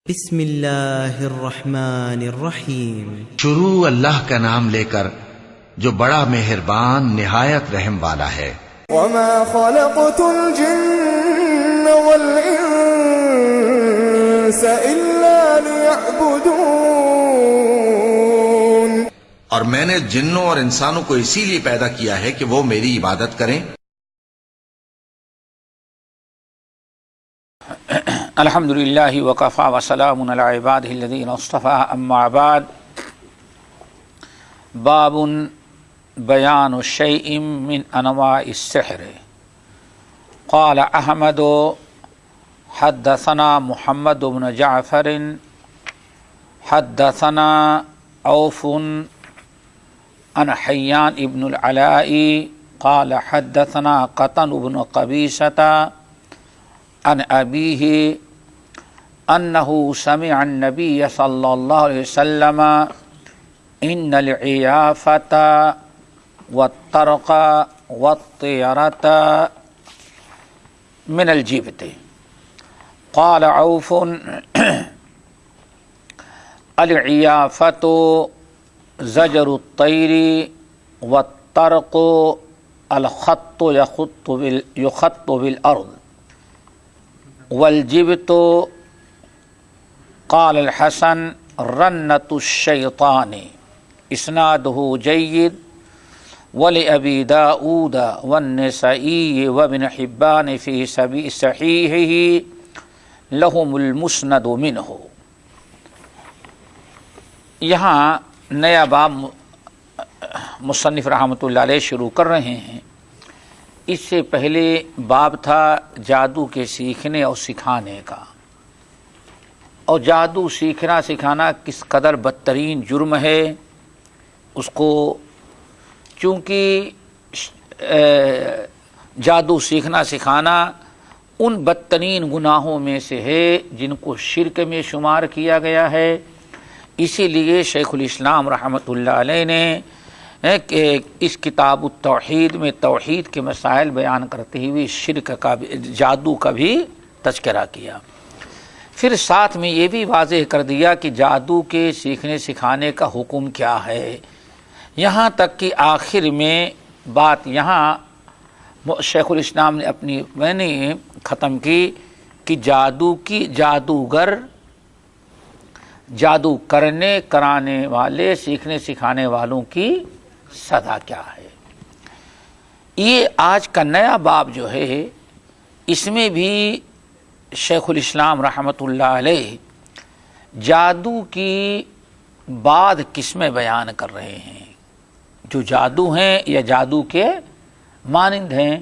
بسم اللہ الرحمن الرحیم۔ شروع اللہ کا نام لے کر جو بڑا مہربان نہایت رحم والا ہے۔ وما خلقت الجن والانس الا ليعبدون، اور میں نے جنوں اور انسانوں کو اسی لیے پیدا کیا ہے کہ وہ میری عبادت کریں۔ الحمد للہ وکفی وسلام علی عبادہ الذین اصطفی، اما بعد، باب بیان شیء من انواع السحر۔ قال احمد حدثنا محمد بن جعفر حدثنا عوف عن حیان ابن العلاء قال حدثنا قطن بن قبیصة عن ابیہ انه سمع النبي صلى الله عليه وسلم ان العیافة والطرق والطیرة من الجبت۔ قال عوف العیافة زجر الطیر والطرق الخط يخط بالارض والجبت قال الحسن رنة الشیطان، اسناده جید، ولأبی داود والنسائی وابن حبان فی صحیحہ لهم المسند منہ۔ یہاں نیا باب مصنف رحمۃ اللہ علیہ شروع کر رہے ہیں۔ اس سے پہلے باب تھا جادو کے سیکھنے اور سکھانے کا، اور جادو سیکھنا سکھانا کس قدر بدترین جرم ہے۔ اس کو چونکہ جادو سیکھنا سکھانا ان بدترین گناہوں میں سے ہے جن کو شرک میں شمار کیا گیا ہے، اسی لیے شیخ الاسلام رحمۃ اللہ علیہ نے کہ اس کتاب التوحید میں توحید کے مسائل بیان کرتے ہوئے شرک کا جادو کا بھی تذکرہ کیا۔ پھر ساتھ میں یہ بھی واضح کر دیا کہ جادو کے سیکھنے سکھانے کا حکم کیا ہے، یہاں تک کہ آخر میں بات یہاں شیخ الاسلام نے میں نے ختم کی کہ جادوگر، جادو کرنے کرانے والے، سیکھنے سکھانے والوں کی سزا کیا ہے۔ یہ آج کا نیا باب جو ہے اس میں بھی شیخ الاسلام رحمۃ اللہ علیہ جادو کی بعض قسمیں بیان کر رہے ہیں جو جادو ہیں یا جادو کے مانند ہیں۔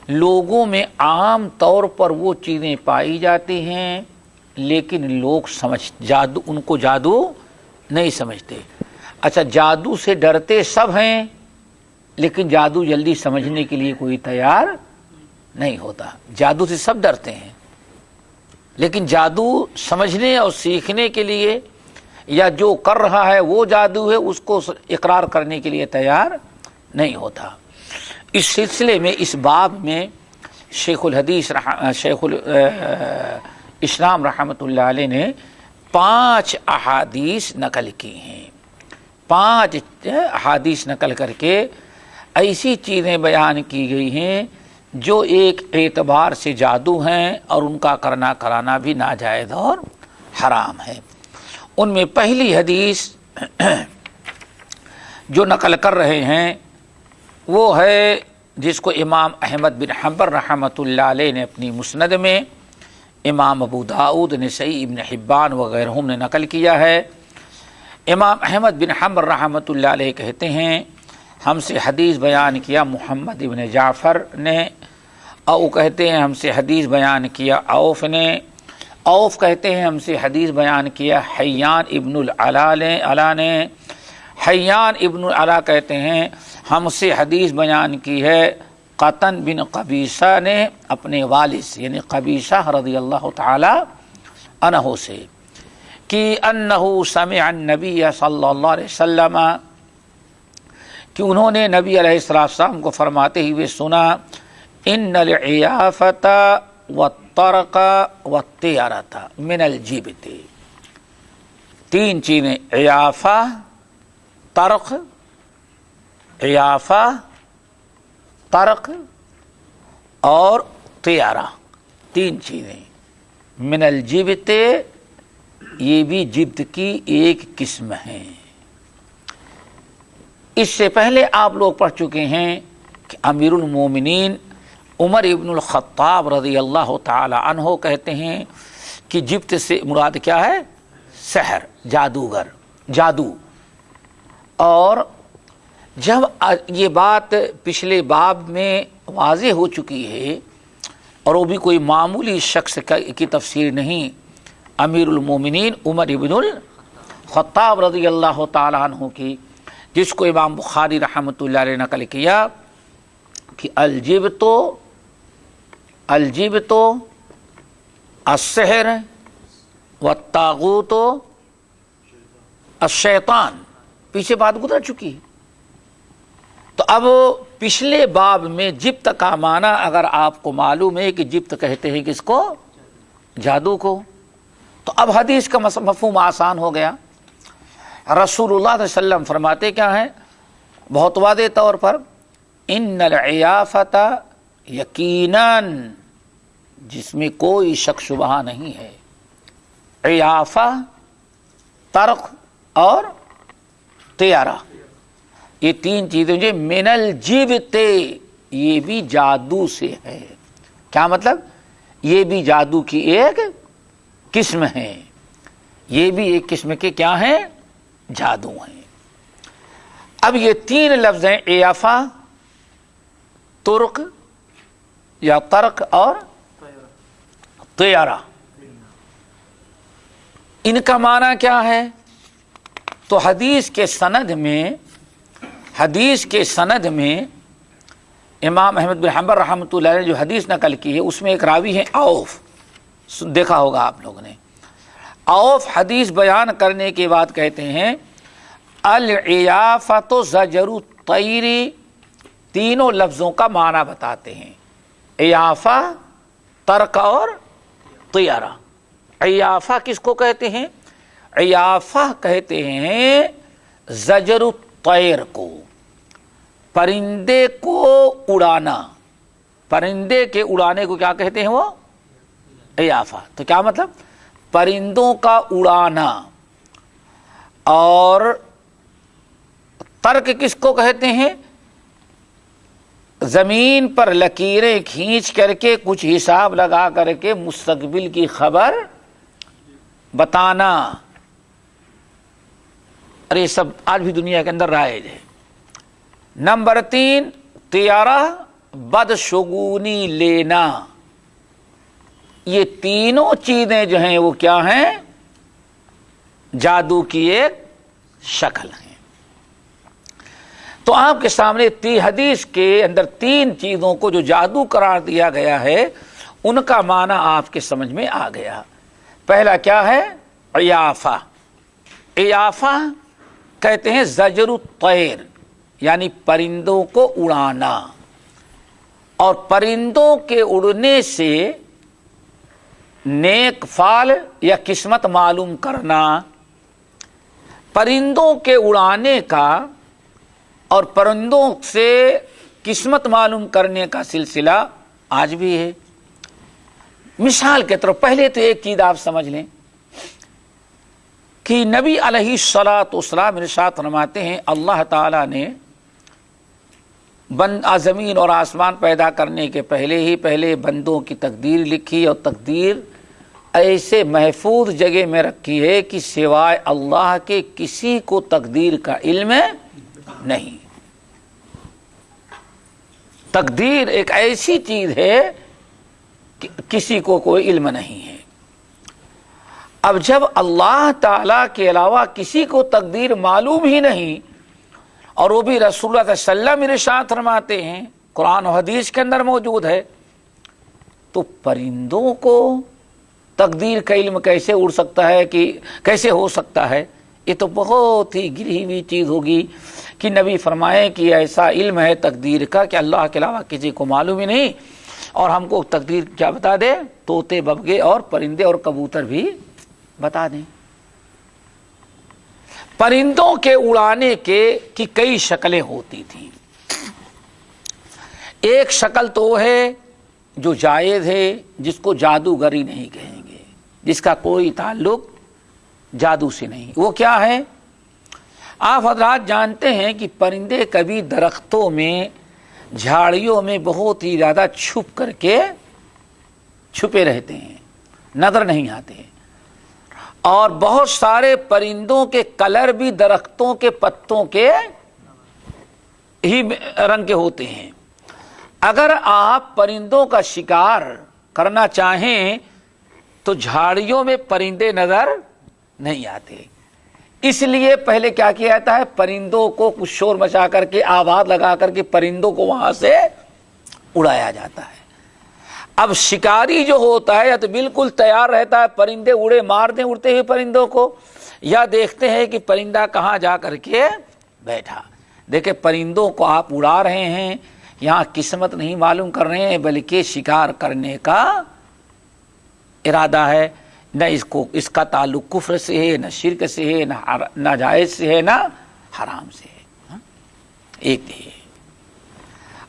لوگوں میں عام طور پر وہ چیزیں پائی جاتی ہیں لیکن لوگ ان کو جادو نہیں سمجھتے۔ اچھا، جادو سے ڈرتے سب ہیں لیکن جادو جلدی سمجھنے کے لیے کوئی تیار نہیں ہوتا۔ جادو سے سب ڈرتے ہیں لیکن جادو سمجھنے اور سیکھنے کے لیے یا جو کر رہا ہے وہ جادو ہے اس کو اقرار کرنے کے لیے تیار نہیں ہوتا۔ اس سلسلے میں اس باب میں شیخ الاسلام رحمۃ اللہ علیہ نے 5 احادیث نقل کی ہیں۔ 5 احادیث نقل کر کے ایسی چیزیں بیان کی گئی ہیں جو ایک اعتبار سے جادو ہیں اور ان کا کرنا کرانا بھی ناجائز اور حرام ہے۔ ان میں پہلی حدیث جو نقل کر رہے ہیں وہ ہے جس کو امام احمد بن حنبل رحمۃ اللہ علیہ نے اپنی مسند میں، امام ابو داود، نسائی، ابن حبان وغیرہم نے نقل کیا ہے۔ امام احمد بن حنبل رحمۃ اللہ علیہ کہتے ہیں ہم سے حدیث بیان کیا محمد ابن جعفر نے، اور وہ کہتے ہیں ہم سے حدیث بیان کیا عوف نے، عوف کہتے ہیں ہم سے حدیث بیان کیا حیان ابن العلا نے، حیان ابن العلا کہتے ہیں ہم سے حدیث بیان کی ہے قطن بن قبیصہ نے اپنے والد سے یعنی قبیصہ رضی اللہ تعالی عنہ سے کہ انہ سمع النبی صلی اللہ علیہ وسلم، کہ انہوں نے نبی علیہ السلام کو فرماتے ہوئے سنا ان العیافۃ والطرق والطیرۃ من الجبت، تین چیزیں، عیافہ، طرق، عیافہ، طرق اور طیارہ، تین چیزیں۔ من الجبت، یہ بھی جبت کی ایک قسم ہے۔ اس سے پہلے آپ لوگ پڑھ چکے ہیں کہ امیر المومنین عمر ابن الخطاب رضی اللہ تعالی عنہ کہتے ہیں کہ جبت سے مراد کیا ہے؟ سحر، جادوگر، جادو۔ اور جب یہ بات پچھلے باب میں واضح ہو چکی ہے، اور وہ بھی کوئی معمولی شخص کی تفسیر نہیں، امیر المومنین عمر ابن الخطاب رضی اللہ تعالی عنہ کی، جس کو امام بخاری رحمۃ اللہ علیہ نقل کیا کہ الجبت السحر والطاغوت الشیطان، پیچھے بات گزر چکی۔ تو اب پچھلے باب میں جبت کا معنی اگر آپ کو معلوم ہے کہ جبت کہتے ہیں کس کو؟ جادو کو، تو اب حدیث کا مفہوم آسان ہو گیا۔ رسول اللہ صلی اللہ علیہ وسلم فرماتے کیا ہیں بہت واضح طور پر؟ ان العیافۃ، یقیناً جس میں کوئی شک شبہ نہیں ہے، عیافہ، طرق اور طیارہ، یہ تین چیزیں جو من الجبت، یہ بھی جادو سے ہے۔ کیا مطلب؟ یہ بھی جادو کی ایک قسم ہے، یہ بھی ایک قسم کے کیا ہیں؟ جادو ہیں۔ اب یہ تین لفظ ہیں، عیافہ، طرق یا طرق اور طیارہ، ان کا معنی کیا ہے؟ تو حدیث کے سند میں امام احمد بن حنبل رحمۃ اللہ علیہ نے جو حدیث نقل کی ہے اس میں ایک راوی ہے عوف، دیکھا ہوگا آپ لوگوں نے۔ عوف حدیث بیان کرنے کے بعد کہتے ہیں العیافۃ زجر الطیر، تینوں لفظوں کا معنی بتاتے ہیں، عیافہ، طرق اور طیارہ۔ عیافہ کس کو کہتے ہیں؟ عیافہ کہتے ہیں زجر الطیر کو، پرندے کو اڑانا، پرندے کے اڑانے کو کیا کہتے ہیں؟ وہ عیافہ۔ تو کیا مطلب؟ پرندوں کا اڑانا۔ اور طرق کس کو کہتے ہیں؟ زمین پر لکیریں کھینچ کر کے کچھ حساب لگا کر کے مستقبل کی خبر بتانا، اور یہ سب آج بھی دنیا کے اندر رائج ہے۔ نمبر 3 طیارہ، بدشگونی لینا۔ یہ تینوں چیزیں جو ہیں وہ کیا ہیں؟ جادو کی ایک شکل ہیں۔ تو آپ کے سامنے حدیث کے اندر تین چیزوں کو جو جادو قرار دیا گیا ہے ان کا معنی آپ کے سمجھ میں آ گیا۔ پہلا کیا ہے؟ عیافہ۔ عیافہ کہتے ہیں زجر الطیر، یعنی پرندوں کو اڑانا، اور پرندوں کے اڑنے سے نیک فال یا قسمت معلوم کرنا۔ پرندوں کے اڑانے کا اور پرندوں سے قسمت معلوم کرنے کا سلسلہ آج بھی ہے۔ مثال کے طور پہلے تو ایک چیز آپ سمجھ لیں کہ نبی علیہ الصلاۃ والسلام ارشاد فرماتے ہیں اللہ تعالیٰ نے زمین اور آسمان پیدا کرنے کے پہلے بندوں کی تقدیر لکھی، اور تقدیر ایسے محفوظ جگہ میں رکھی ہے کہ سوائے اللہ کے کسی کو تقدیر کا علم نہیں۔ تقدیر ایک ایسی چیز ہے کہ کسی کو کوئی علم نہیں ہے۔ اب جب اللہ تعالی کے علاوہ کسی کو تقدیر معلوم ہی نہیں، اور وہ بھی رسول اللہ صلی اللہ علیہ وسلم ارشاد فرماتے ہیں، قرآن و حدیث کے اندر موجود ہے، تو پرندوں کو تقدیر کا علم کیسے اڑ سکتا ہے، کہ کیسے ہو سکتا ہے؟ یہ تو بہت ہی گری ہوئی چیز ہوگی کہ نبی فرمائے کہ ایسا علم ہے تقدیر کا کہ اللہ کے علاوہ کسی کو معلوم ہی نہیں، اور ہم کو تقدیر کیا بتا دے؟ طوطے، ببگے اور پرندے اور کبوتر بھی بتا دیں۔ پرندوں کے اڑانے کی کئی شکلیں ہوتی تھیں. ایک شکل تو ہے جو جائز ہے، جس کو جادوگری نہیں کہیں گے، جس کا کوئی تعلق جادو سے نہیں. وہ کیا ہے؟ آپ حضرات جانتے ہیں کہ پرندے کبھی درختوں میں، جھاڑیوں میں بہت ہی زیادہ چھپ کر کے چھپے رہتے ہیں، نظر نہیں آتے. اور بہت سارے پرندوں کے کلر بھی درختوں کے پتوں کے ہی رنگ کے ہوتے ہیں. اگر آپ پرندوں کا شکار کرنا چاہیں تو جھاڑیوں میں پرندے نظر نہیں آتے. اس لیے پہلے کیا کیا جاتا ہے؟ پرندوں کو کچھ شور مچا کر کے، آواز لگا کر کے پرندوں کو وہاں سے اڑایا جاتا ہے. اب شکاری جو ہوتا ہے یا تو بالکل تیار رہتا ہے، پرندے اڑے مار دیں اڑتے ہوئے پرندوں کو، یا دیکھتے ہیں کہ پرندہ کہاں جا کر کے بیٹھا. دیکھیں پرندوں کو آپ اڑا رہے ہیں، یہاں قسمت نہیں معلوم کر رہے ہیں، بلکہ شکار کرنے کا ارادہ ہے. نہ اس کا تعلق کفر سے ہے، نہ شرک سے ہے، نہ ناجائز سے ہے، نہ حرام سے ہے. ایک ہے.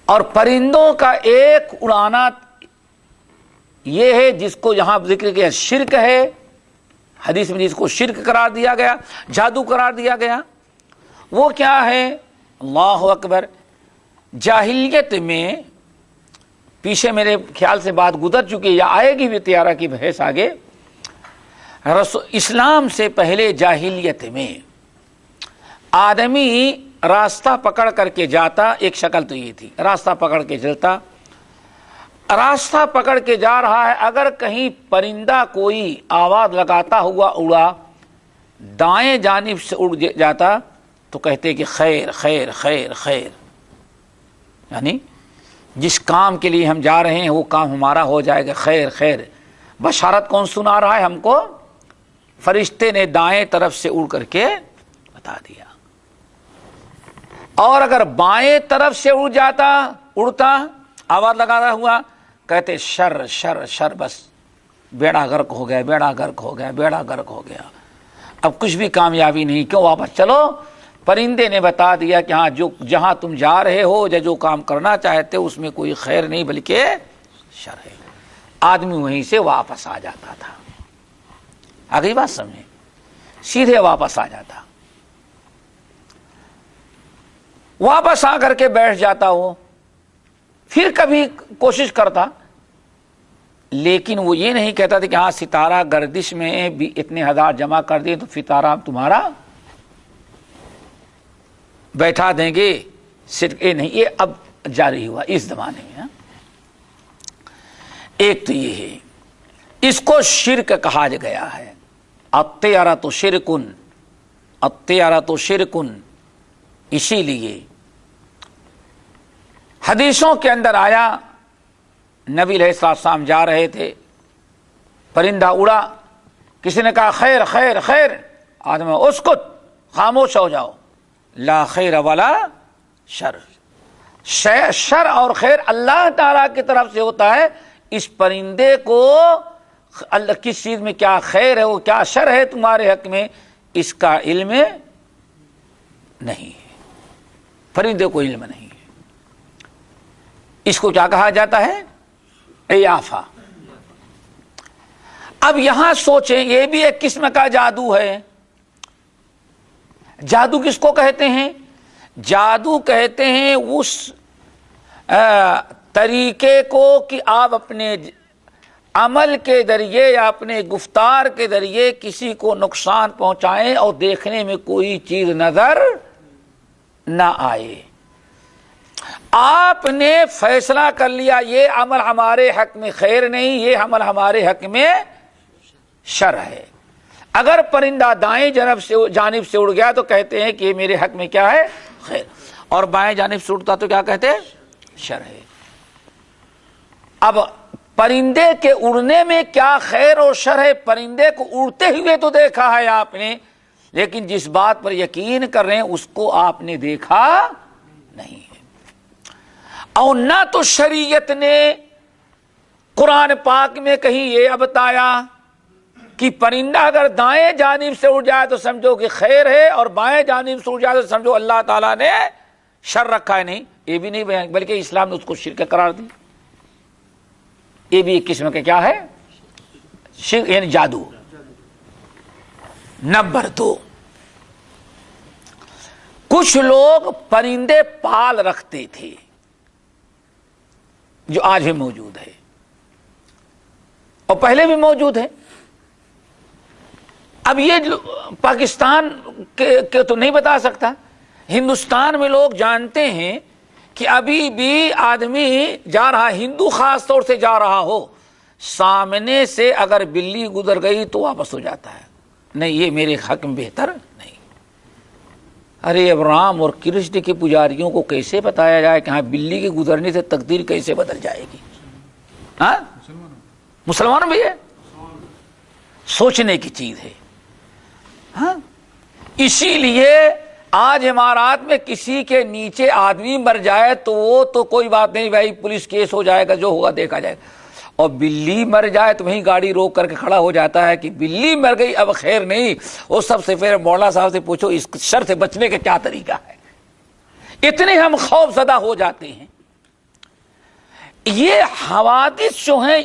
اور پرندوں کا ایک اڑانا یہ ہے جس کو یہاں ذکر کیا شرک ہے، حدیث میں جس کو شرک قرار دیا گیا، جادو قرار دیا گیا. وہ کیا ہے؟ اللہ اکبر. جاہلیت میں، پیچھے میرے خیال سے بات گزر چکی یا آئے گی بھی تیارہ کی بحث آگے، اسلام سے پہلے جاہلیت میں آدمی راستہ پکڑ کر کے جاتا. ایک شکل تو یہ تھی، راستہ پکڑ کے چلتا. راستہ پکڑ کے جا رہا ہے، اگر کہیں پرندہ کوئی آواز لگاتا ہوا اڑا دائیں جانب سے اڑ جاتا تو کہتے کہ خیر خیر خیر خیر، یعنی جس کام کے لیے ہم جا رہے ہیں وہ کام ہمارا ہو جائے گا، خیر خیر. بشارت کون سنا رہا ہے ہم کو؟ فرشتے نے دائیں طرف سے اڑ کر کے بتا دیا. اور اگر بائیں طرف سے اڑتا آواز لگاتا ہوا کہتے شر شر شر، بس بیڑا غرق ہو گیا، بیڑا غرق ہو گیا، بیڑا غرق ہو گیا، اب کچھ بھی کامیابی نہیں، کیوں واپس چلو. پرندے نے بتا دیا کہ ہاں جہاں تم جا رہے ہو یا جو کام کرنا چاہتے اس میں کوئی خیر نہیں بلکہ شر ہے. آدمی وہیں سے واپس آ جاتا تھا. آگئی بات سمجھیں؟ سیدھے واپس آ جاتا، واپس آ کر کے بیٹھ جاتا. وہ پھر کبھی کوشش کرتا، لیکن وہ یہ نہیں کہتا تھا کہ ہاں ستارہ گردش میں بھی اتنے ہزار جمع کر دیے تو ستارہ تمہارا بیٹھا دیں گے. صرف یہ نہیں، یہ اب جاری ہوا اس زمانے میں. ایک تو یہ ہے، اس کو شرک کہا گیا ہے. الطیرۃ شرکن، الطیرۃ شرکن. اسی لیے حدیثوں کے اندر آیا، نبی علیہ السلام جا رہے تھے، پرندہ اڑا، کسی نے کہا خیر خیر خیر، آدمی اسکت، خاموش ہو جاؤ، لا خیر ولا شر. شر اور خیر اللہ تعالیٰ کی طرف سے ہوتا ہے. اس پرندے کو اللہ کس چیز میں کیا خیر ہے، وہ کیا شر ہے تمہارے حق میں، اس کا علم نہیں ہے. پرندے کو علم نہیں ہے. اس کو کیا کہا جاتا ہے؟ عیافہ. اب یہاں سوچیں، یہ بھی ایک قسم کا جادو ہے. جادو کس کو کہتے ہیں؟ جادو کہتے ہیں اس طریقے کو کہ آپ اپنے عمل کے ذریعے یا اپنے گفتار کے ذریعے کسی کو نقصان پہنچائیں اور دیکھنے میں کوئی چیز نظر نہ آئے. آپ نے فیصلہ کر لیا یہ عمل ہمارے حق میں خیر نہیں، یہ عمل ہمارے حق میں شر ہے. اگر پرندہ دائیں جانب سے اڑ گیا تو کہتے ہیں کہ یہ میرے حق میں کیا ہے؟ خیر. اور بائیں جانب سے اڑتا تو کیا کہتے ہیں؟ شر ہے. اب پرندے کے اڑنے میں کیا خیر اور شر ہے؟ پرندے کو اڑتے ہوئے تو دیکھا ہے آپ نے، لیکن جس بات پر یقین کر رہے ہیں اس کو آپ نے دیکھا نہیں ہے. اور نہ تو شریعت نے قرآن پاک میں کہیں یہ بتایا کہ پرندہ اگر دائیں جانب سے اڑ جائے تو سمجھو کہ خیر ہے، اور بائیں جانب سے اڑ جائے تو سمجھو اللہ تعالیٰ نے شر رکھا ہے. نہیں، یہ بھی نہیں، بلکہ اسلام نے اس کو شرک قرار دی. یہ بھی ایک قسم کا کیا ہے؟ شرک، یعنی جادو. نمبر 2، کچھ لوگ پرندے پال رکھتے تھے جو آج بھی موجود ہے اور پہلے بھی موجود ہے. اب یہ پاکستان کے تو نہیں بتا سکتا، ہندوستان میں لوگ جانتے ہیں کہ ابھی بھی آدمی جا رہا، ہندو خاص طور سے جا رہا ہو، سامنے سے اگر بلی گزر گئی تو واپس ہو جاتا ہے. نہیں، یہ میرے حق میں بہتر نہیں. ارے اب رام اور کرشن کے پجاریوں کو کیسے بتایا جائے کہ ہاں بلی کے گزرنے سے تقدیر کیسے بدل جائے گی؟ ہاں، مسلمان بھی ہے، سوچنے کی چیز ہے. ہاں، اسی لیے آج امارات میں کسی کے نیچے آدمی مر جائے تو وہ تو کوئی بات نہیں بھائی، پولیس کیس ہو جائے گا، جو ہوگا دیکھا جائے گا. اور بلی مر جائے تو وہیں گاڑی روک کر کے کھڑا ہو جاتا ہے کہ بلی مر گئی اب خیر نہیں. وہ سب سے پھر مولانا صاحب سے پوچھو اس شر سے بچنے کا کیا طریقہ ہے. اتنے ہم خوف زدہ ہو جاتے ہیں. یہ حوادث جو ہیں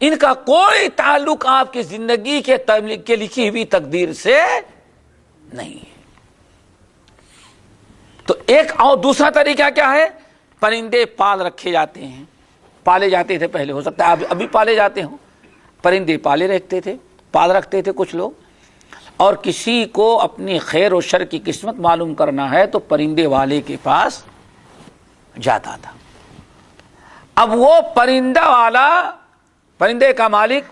ان کا کوئی تعلق آپ کی زندگی کے لکھی ہوئی تقدیر سے نہیں ہے. تو ایک اور دوسرا طریقہ کیا ہے؟ پرندے پال رکھے جاتے ہیں، پالے جاتے تھے پہلے، ہو سکتا ہے ابھی پالے جاتے ہوں. پرندے پالے رکھتے تھے، پال رکھتے تھے کچھ لوگ. اور کسی کو اپنی خیر و شر کی قسمت معلوم کرنا ہے تو پرندے والے کے پاس جاتا تھا. اب وہ پرندہ والا، پرندے کا مالک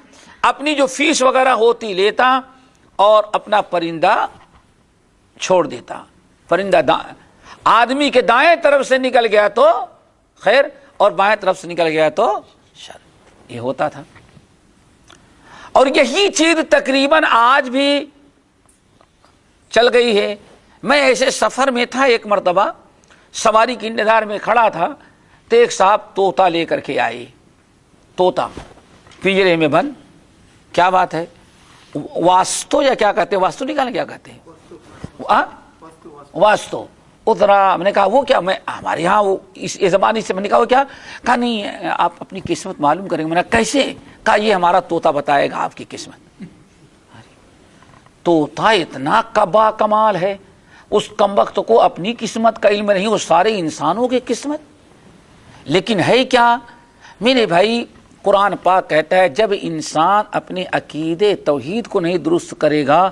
اپنی جو فیس وغیرہ ہوتی لیتا اور اپنا پرندہ چھوڑ دیتا. پرندہ آدمی کے دائیں طرف سے نکل گیا تو خیر، اور بائیں طرف سے نکل گیا تو شر. یہ ہوتا تھا. اور یہی چیز تقریباً آج بھی چل گئی ہے. میں ایسے سفر میں تھا، ایک مرتبہ سواری کے انتظار میں کھڑا تھا تو ایک صاحب طوطا لے کر کے آئے. طوطا پنجرے میں بند. کیا بات ہے؟ واسطو یا کیا کہتے ہیں؟ واسطو نکالنے کیا کہتے ہیں؟ واسطو. اترا، میں نے کہا وہ کیا؟ میں ہمارے یہاں وہ اس زبانی سے میں نے کہا وہ کیا؟ کہا نہیں، آپ اپنی قسمت معلوم کریں گے. میں نے کہا کیسے؟ کہا یہ ہمارا طوطا بتائے گا آپ کی قسمت. طوطا اتنا با کمال ہے، اس کمبخت کو اپنی قسمت کا علم نہیں، وہ سارے انسانوں کی قسمت. لیکن ہے کیا میرے بھائی، قرآن پاک کہتا ہے جب انسان اپنے عقیدے توحید کو نہیں درست کرے گا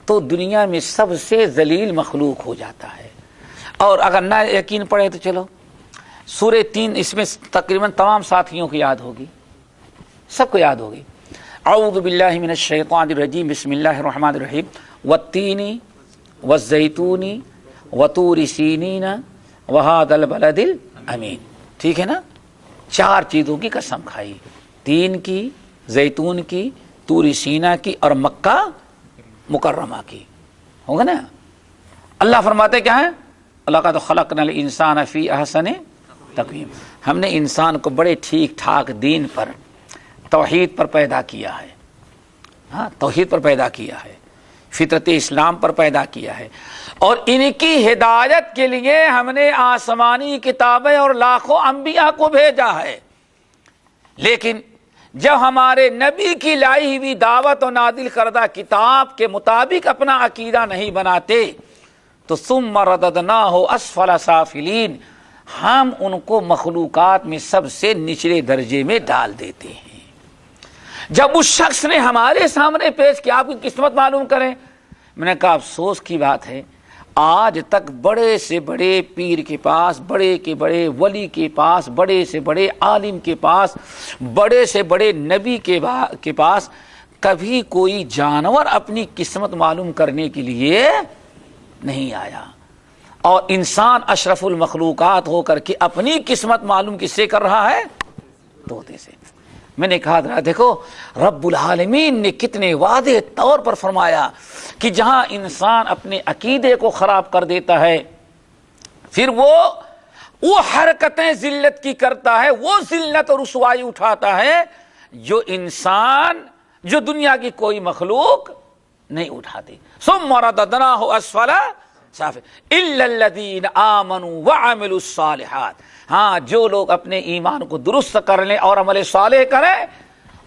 تو دنیا میں سب سے ذلیل مخلوق ہو جاتا ہے. اور اگر نہ یقین پڑے تو چلو سورہ 3، اس میں تقریباً تمام ساتھیوں کو یاد ہوگی، سب کو یاد ہوگی. اعوذ باللہ من الشیطان الرجیم، بسم اللہ الرحمن الرحیم. والتین والزیتون وطور سینین وہذا البلد الامین. ٹھیک ہے نا؟ 4 چیزوں کی قسم کھائی، تین کی، زیتون کی، طور سینا کی اور مکہ مکرمہ کی. ہوگا نا؟ اللہ فرماتے کیا ہے؟ لقد خلقنا الانسان فی احسن تقویم. ہم نے انسان کو بڑے ٹھیک ٹھاک دین پر، توحید پر پیدا کیا ہے. ہاں، توحید پر پیدا کیا ہے، فطرت اسلام پر پیدا کیا ہے. اور ان کی ہدایت کے لیے ہم نے آسمانی کتابیں اور لاکھوں انبیاء کو بھیجا ہے. لیکن جب ہمارے نبی کی لائی ہوئی دعوت و نازل کردہ کتاب کے مطابق اپنا عقیدہ نہیں بناتے تو ثم رددناہ اسفل سافلین، ہم ان کو مخلوقات میں سب سے نچلے درجے میں ڈال دیتے ہیں. جب اس شخص نے ہمارے سامنے پیش کیا آپ کی قسمت معلوم کریں، میں نے کہا افسوس کی بات ہے آج تک بڑے سے بڑے پیر کے پاس، بڑے کے بڑے ولی کے پاس، بڑے سے بڑے عالم کے پاس، بڑے سے بڑے نبی کے پاس کبھی کوئی جانور اپنی قسمت معلوم کرنے کے لیے نہیں آیا. اور انسان اشرف المخلوقات ہو کر کے اپنی قسمت معلوم کس سے کر رہا ہے؟ طوطے سے. میں نے کہا ذرا دیکھو رب العالمین نے کتنے واضح طور پر فرمایا کہ جہاں انسان اپنے عقیدے کو خراب کر دیتا ہے پھر وہ حرکتیں ذلت کی کرتا ہے، وہ ذلت اور رسوائی اٹھاتا ہے جو جو دنیا کی کوئی مخلوق نہیں اٹھاتی. ثم رددناہ اسفل سافلین الا الذین آمنوا وعملوا الصالحات. ہاں جو لوگ اپنے ایمان کو درست کر لیں اور عمل صالح کریں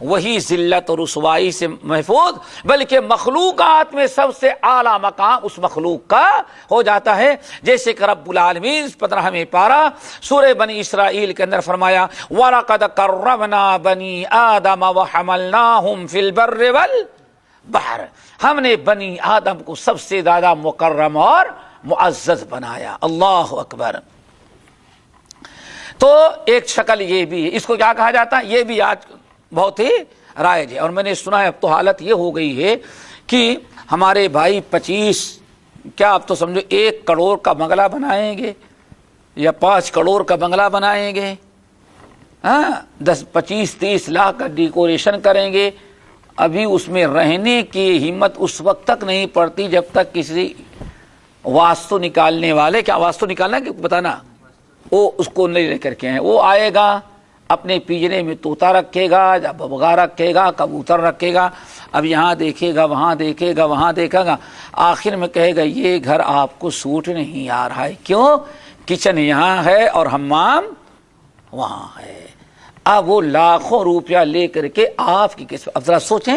وہی ذلت اور رسوائی سے محفوظ، بلکہ مخلوقات میں سب سے اعلیٰ مقام اس مخلوق کا ہو جاتا ہے. جیسے کہ رب العالمین 15ویں پارہ سورہ بنی اسرائیل کے اندر فرمایا وَلَقَدْ كَرَّمْنَا بَنِي آدَمَ وَحَمَلْنَاهُمْ فِي الْبَرِّ وَالْبَحْرِ. ہم نے بنی آدم کو سب سے زیادہ مکرم اور معزز بنایا. اللہ اکبر. تو ایک شکل یہ بھی ہے، اس کو کیا کہا جاتا ہے، یہ بھی آج بہت ہی رائج ہے. اور میں نے سنا ہے اب تو حالت یہ ہو گئی ہے کہ ہمارے بھائی 25 کیا اب تو سمجھو 1 کروڑ کا بنگلہ بنائیں گے یا 5 کروڑ کا بنگلہ بنائیں گے، 10-25-30 لاکھ کا ڈیکوریشن کریں گے. ابھی اس میں رہنے کی ہمت اس وقت تک نہیں پڑتی جب تک کسی واسطو نکالنے والے، کیا واسطو نکالنا کہ بتانا، وہ اس کو نہیں لے کر کے ہیں. وہ آئے گا اپنے پنجرے میں طوطا رکھے گا، یا ببغا رکھے گا، کبوتر رکھے گا، اب یہاں دیکھے گا، وہاں دیکھے گا، وہاں دیکھے گا، آخر میں کہے گا یہ گھر آپ کو سوٹ نہیں آ رہا ہے. کیوں؟ کچن یہاں ہے اور حمام وہاں ہے. اب وہ لاکھوں روپیہ لے کر کے آپ کی قسمت، اب ذرا سوچیں،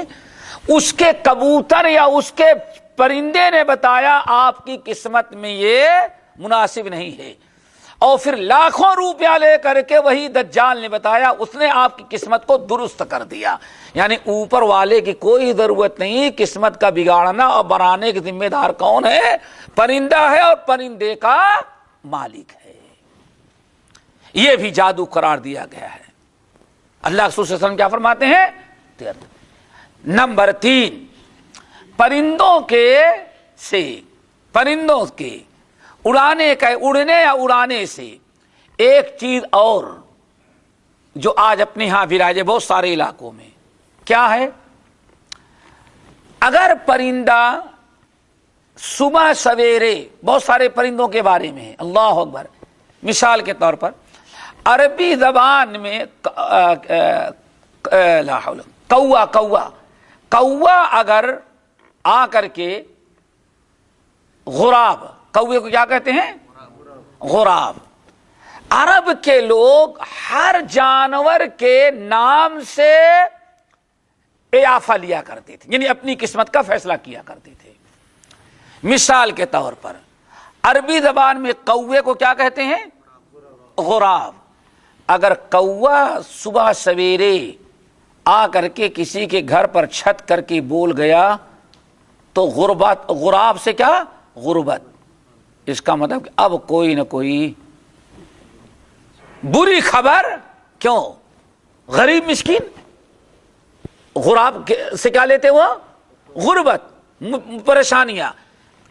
اس کے کبوتر یا اس کے پرندے نے بتایا آپ کی قسمت میں یہ مناسب نہیں ہے، اور پھر لاکھوں روپیہ لے کر کے وہی دجال نے بتایا، اس نے آپ کی قسمت کو درست کر دیا. یعنی اوپر والے کی کوئی ضرورت نہیں، قسمت کا بگاڑنا اور بنانے کے ذمہ دار کون ہے؟ پرندہ ہے اور پرندے کا مالک ہے. یہ بھی جادو قرار دیا گیا ہے. اللہ رسول صلی اللہ علیہ وسلم کیا فرماتے ہیں؟ نمبر 3، پرندوں کے اڑانے کا، اڑنے یا اڑانے سے ایک چیز اور جو آج اپنے ہاں وراج ہے بہت سارے علاقوں میں، کیا ہے؟ اگر پرندہ صبح سویرے، بہت سارے پرندوں کے بارے میں ہے، اللہ اکبر، مثال کے طور پر عربی زبان میں کوا اگر آ کر کے غراب، کوے کو کیا کہتے ہیں؟ غراب. عرب کے لوگ ہر جانور کے نام سے اضافہ لیا کرتے تھے، یعنی اپنی قسمت کا فیصلہ کیا کرتے تھے. مثال کے طور پر عربی زبان میں کوے کو کیا کہتے ہیں؟ غراب. اگر کوا صبح سویرے آ کر کے کسی کے گھر پر چھت کر کے بول گیا تو غراب سے کیا؟ غربت. اس کا مطلب کہ اب کوئی نہ کوئی بری خبر. کیوں؟ غریب مسکین غراب سے کیا لیتے ہوا؟ غربت، پریشانیاں.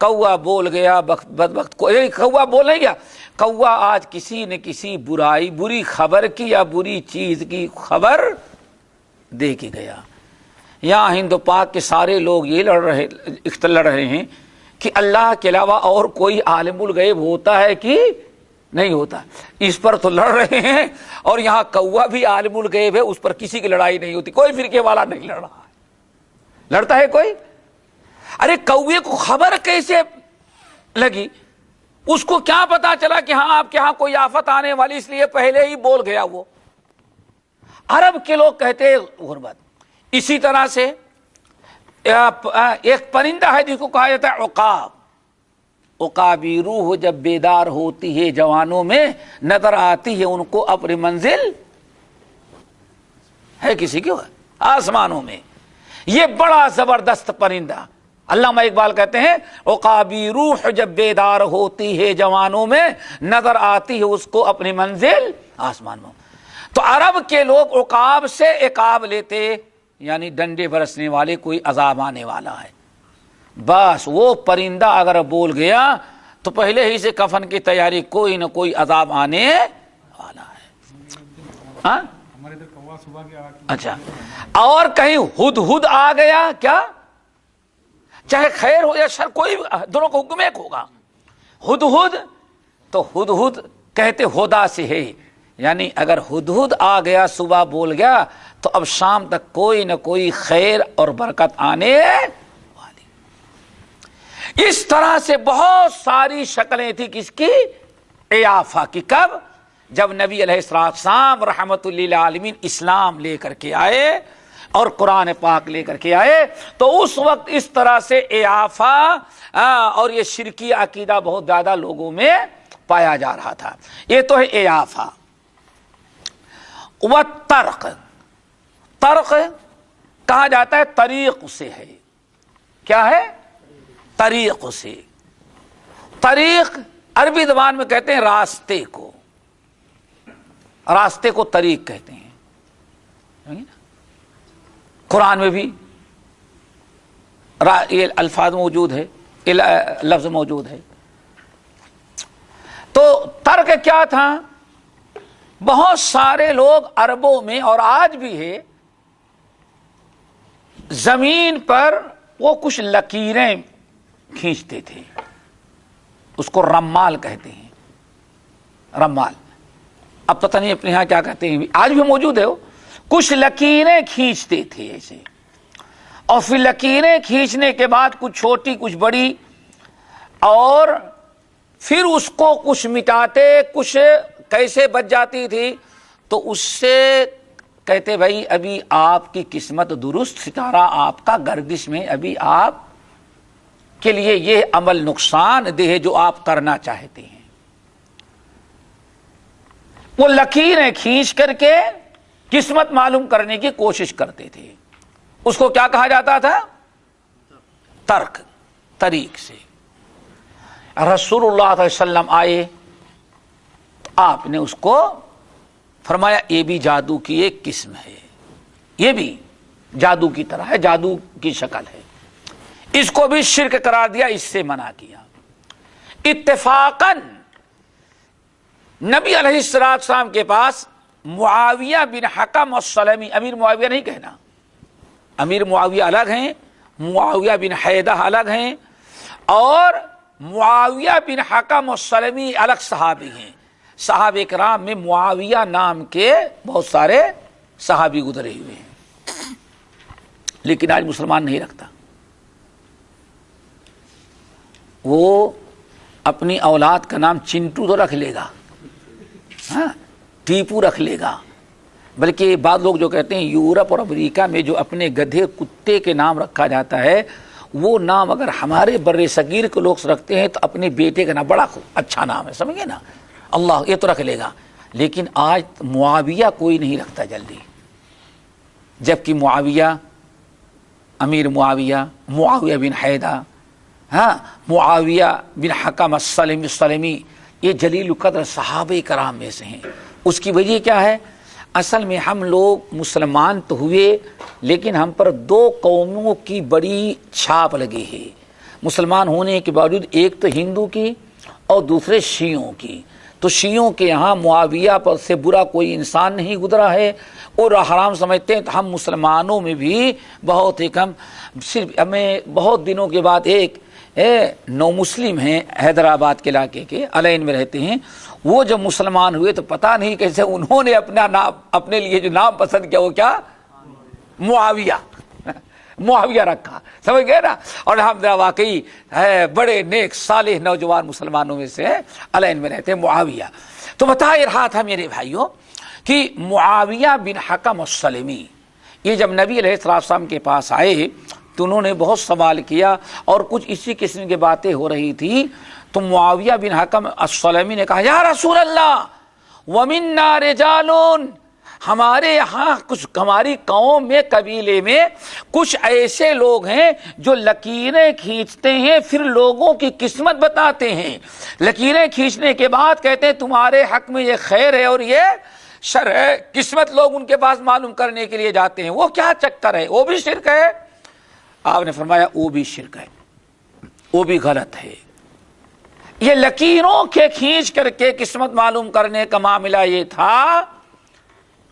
کوا بول گیا بدبخت، کوا بول نہیں گیا، کوا آج کسی نے کسی برائی، بری خبر کی یا بری چیز کی خبر دے کے گیا. یہاں ہند و پاک کے سارے لوگ یہ لڑ رہے ہیں کہ اللہ کے علاوہ اور کوئی عالم الغیب ہوتا ہے کہ نہیں ہوتا. اس پر تو لڑ رہے ہیں، اور یہاں کوا بھی عالم الغیب ہے، اس پر کسی کی لڑائی نہیں ہوتی. کوئی فرقے والا نہیں لڑ رہا ہے. لڑتا ہے کوئی؟ ارے کوے کو خبر کیسے لگی؟ اس کو کیا پتا چلا کہ ہاں آپ کے ہاں کوئی آفت آنے والی، اس لیے پہلے ہی بول گیا وہ. عرب کے لوگ کہتے ہیں غربت. اسی طرح سے ایک پرندہ ہے جس کو کہا جاتا ہے عقاب. عقابی روح جب بیدار ہوتی ہے جوانوں میں نظر آتی ہے ان کو اپنی منزل ہے کسی کی آسمانوں میں. یہ بڑا زبردست پرندہ. علامہ اقبال کہتے ہیں عقابی روح جب بیدار ہوتی ہے جوانوں میں نظر آتی ہے اس کو اپنی منزل آسمان میں. تو عرب کے لوگ عقاب سے عقاب لیتے، یعنی ڈنڈے برسنے والے، کوئی عذاب آنے والا ہے. بس وہ پرندہ اگر بول گیا تو پہلے ہی سے کفن کی تیاری، کوئی نہ کوئی عذاب آنے والا ہے. ہاں اچھا، اور کہیں ہدہد آ گیا، کیا چاہے خیر ہو یا شر، کوئی دونوں کا حکم ایک ہوگا. ہدہد تو ہدہد کہتے ہدا سے ہے، یعنی اگر ہدہد آ گیا صبح بول گیا تو اب شام تک کوئی نہ کوئی خیر اور برکت آنے والی۔ اس طرح سے بہت ساری شکلیں تھی کس کی؟ عیافہ کی۔ کب؟ جب نبی علیہ السلام رحمت للعالمین اسلام لے کر کے آئے اور قرآن پاک لے کر کے آئے، تو اس وقت اس طرح سے عیافہ اور یہ شرکی عقیدہ بہت زیادہ لوگوں میں پایا جا رہا تھا۔ یہ تو ہے عیافہ۔ والترق، ترق کہا جاتا ہے طریق سے ہے۔ کیا ہے؟ طریق سے۔ طریق عربی زبان میں کہتے ہیں راستے کو، راستے کو طریق کہتے ہیں۔ قرآن میں بھی یہ الفاظ موجود ہے، لفظ موجود ہے۔ تو ترک کیا تھا؟ بہت سارے لوگ عربوں میں اور آج بھی ہے، زمین پر وہ کچھ لکیریں کھینچتے تھے، اس کو رمال کہتے ہیں۔ رمال اب پتہ نہیں اپنے یہاں کیا کہتے ہیں، آج بھی موجود ہے۔ وہ کچھ لکیریں کھینچتے تھے ایسے، اور پھر لکیریں کھینچنے کے بعد کچھ چھوٹی کچھ بڑی، اور پھر اس کو کچھ مٹاتے، کچھ کیسے بچ جاتی تھی، تو اس سے کہتے بھائی ابھی آپ کی قسمت درست، ستارہ آپ کا گردش میں، ابھی آپ کے لیے یہ عمل نقصان دہ ہے جو آپ کرنا چاہتے ہیں۔ وہ لکیریں کھینچ کر کے قسمت معلوم کرنے کی کوشش کرتے تھے۔ اس کو کیا کہا جاتا تھا؟ ترک، طریق سے۔ رسول اللہ صلی اللہ علیہ وسلم آئے تو آپ نے اس کو فرمایا یہ بھی جادو کی ایک قسم ہے، یہ بھی جادو کی طرح ہے، جادو کی شکل ہے، اس کو بھی شرک قرار دیا، اس سے منع کیا۔ اتفاقاً نبی علیہ السلام کے پاس معاویہ بن حکم السلمی، امیر معاویہ نہیں کہنا، امیر معاویہ الگ ہیں، معاویہ بن حیدہ الگ ہیں، اور معاویہ بن حکم السلمی الگ صحابی ہیں۔ صحابہ کرام میں معاویہ نام کے بہت سارے صحابی گزرے ہوئے ہیں، لیکن آج مسلمان نہیں رکھتا۔ وہ اپنی اولاد کا نام چنٹو تو رکھ لے گا، ہاں ٹیپو رکھ لے گا، بلکہ بعض لوگ جو کہتے ہیں یورپ اور امریکہ میں جو اپنے گدھے کتے کے نام رکھا جاتا ہے، وہ نام اگر ہمارے بر صغیر کے لوگ رکھتے ہیں تو اپنے بیٹے کا نام بڑا اچھا نام ہے، سمجھے نا، اللہ یہ تو رکھ لے گا۔ لیکن آج معاویہ کوئی نہیں رکھتا جلدی، جبکہ معاویہ، امیر معاویہ، معاویہ بن حیدہ، ہاں معاویہ بن حکم السلمی، یہ جلیل القدر صحابہ کرام میں سے ہیں۔ اس کی وجہ کیا ہے؟ اصل میں ہم لوگ مسلمان تو ہوئے، لیکن ہم پر دو قوموں کی بڑی چھاپ لگی ہے مسلمان ہونے کے باوجود، ایک تو ہندو کی اور دوسرے شیعوں کی۔ تو شیعوں کے یہاں معاویہ پر سے برا کوئی انسان نہیں گزرا ہے، اور حرام سمجھتے ہیں، تو ہم مسلمانوں میں بھی بہت ہی کم، صرف ہمیں بہت دنوں کے بعد ایک نو مسلم ہیں حیدرآباد کے علاقے کے الین میں رہتے ہیں، وہ جب مسلمان ہوئے تو پتہ نہیں کیسے انہوں نے اپنا نام، اپنے لیے جو نام پسند کیا وہ کیا؟ معاویہ، معاویہ رکھا، سمجھ گئے نا۔ اور ہم واقعی بڑے نیک صالح نوجوان مسلمانوں میں سے الین میں رہتے ہیں، معاویہ۔ تو بتا ہی رہا تھا میرے بھائیوں کہ معاویہ بن حکم السلمی یہ جب نبی علیہ السلام کے پاس آئے تو انہوں نے بہت سوال کیا، اور کچھ اسی قسم کی باتیں ہو رہی تھی، تو معاویہ بن حکم السلمی نے کہا یا رسول اللہ ومنا رجال، ہمارے یہاں کچھ، ہماری قوم میں، قبیلے میں کچھ ایسے لوگ ہیں جو لکیریں کھینچتے ہیں، پھر لوگوں کی قسمت بتاتے ہیں، لکیریں کھینچنے کے بعد کہتے ہیں تمہارے حق میں یہ خیر ہے اور یہ شر ہے، قسمت لوگ ان کے پاس معلوم کرنے کے لیے جاتے ہیں، وہ کیا چکر ہے؟ وہ بھی شرک ہے؟ آپ نے فرمایا وہ بھی شرک ہے، وہ بھی غلط ہے۔ یہ لکیروں کے کھینچ کر کے قسمت معلوم کرنے کا معاملہ یہ تھا،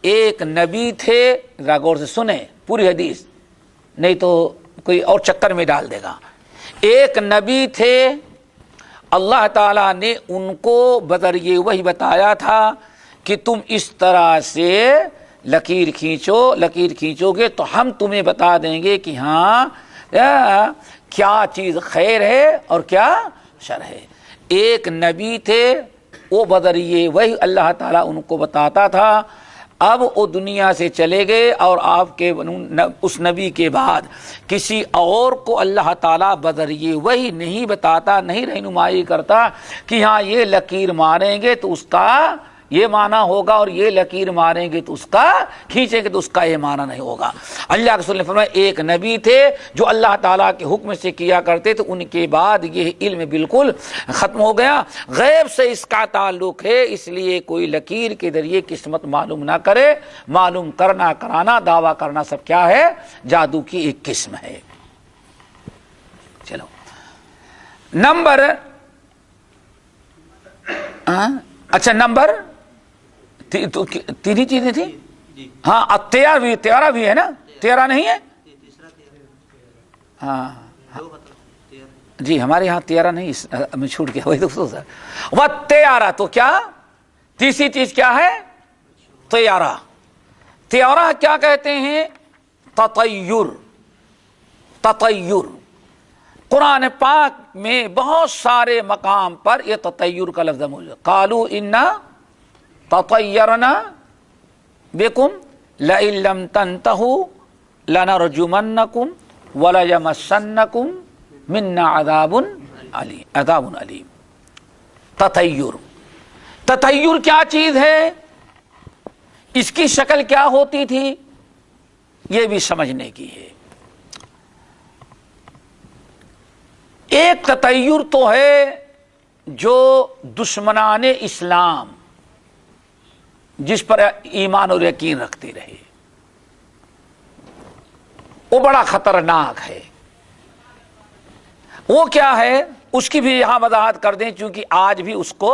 ایک نبی تھے، ذرا غور سے سنیں پوری حدیث، نہیں تو کوئی اور چکر میں ڈال دے گا۔ ایک نبی تھے، اللہ تعالیٰ نے ان کو بذریعہ وحی بتایا تھا کہ تم اس طرح سے لکیر کھینچو، لکیر کھینچو گے تو ہم تمہیں بتا دیں گے کہ ہاں کیا چیز خیر ہے اور کیا شر ہے۔ ایک نبی تھے، وہ بذریعہ وہی اللہ تعالیٰ ان کو بتاتا تھا، اب وہ دنیا سے چلے گئے، اور آپ کے اس نبی کے بعد کسی اور کو اللہ تعالیٰ بذریعہ وہی نہیں بتاتا، نہیں رہنمائی کرتا کہ ہاں یہ لکیر ماریں گے تو اس کا یہ معنی ہوگا، اور یہ لکیر ماریں گے تو اس کا کھینچیں گے تو اس کا یہ معنی نہیں ہوگا۔ اللہ کے رسول نے فرمایا ایک نبی تھے جو اللہ تعالیٰ کے حکم سے کیا کرتے تھے، ان کے بعد یہ علم بالکل ختم ہو گیا۔ غیب سے اس کا تعلق ہے، اس لیے کوئی لکیر کے ذریعے قسمت معلوم نہ کرے۔ معلوم کرنا، کرانا، دعویٰ کرنا سب کیا ہے؟ جادو کی ایک قسم ہے۔ چلو نمبر اچھا نمبر تین ہی چیزیں تھیں، ہاں تیرہ بھی ہے نا، 13 نہیں ہے؟ ہاں جی ہمارے یہاں 13 نہیں، میں چھوٹ گیا، وہی تو سر وہ 13 تو کیا تیسری چیز کیا ہے؟ طیارہ۔ طیارہ کیا کہتے ہیں؟ تطیر۔ تطیر قرآن پاک میں بہت سارے مقام پر یہ تطیر کا لفظ موجود ہے۔ قالوا انا تطیرنا بکم لئن لم تنتہوا لنرجمنکم ولیمسنکم منا عذاب علیم۔ تطیر، تطیر کیا چیز ہے؟ اس کی شکل کیا ہوتی تھی؟ یہ بھی سمجھنے کی ہے۔ ایک تطیر تو ہے جو دشمنان اسلام جس پر ایمان اور یقین رکھتے رہے، وہ بڑا خطرناک ہے۔ وہ کیا ہے اس کی بھی یہاں وضاحت کر دیں، چونکہ آج بھی اس کو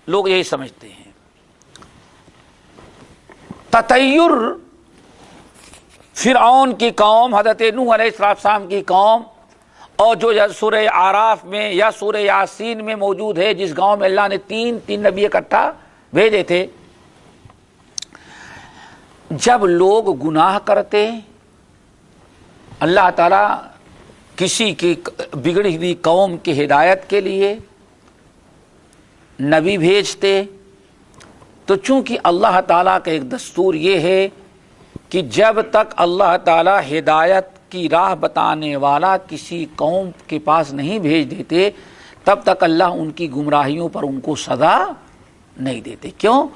لوگ یہی سمجھتے ہیں۔ تطیر فرعون کی قوم، حضرت نوح علیہ السلام کی قوم، اور جو سورہ اعراف میں یا سورہ یاسین میں موجود ہے، جس گاؤں میں اللہ نے تین نبی اکٹھا بھیجے تھے، جب لوگ گناہ کرتے اللہ تعالیٰ کسی کی بگڑی ہوئی قوم کی ہدایت کے لیے نبی بھیجتے، تو چونکہ اللہ تعالیٰ کا ایک دستور یہ ہے کہ جب تک اللہ تعالیٰ ہدایت کی راہ بتانے والا کسی قوم کے پاس نہیں بھیج دیتے، تب تک اللہ ان کی گمراہیوں پر ان کو سزا نہیں دیتے۔ کیوں؟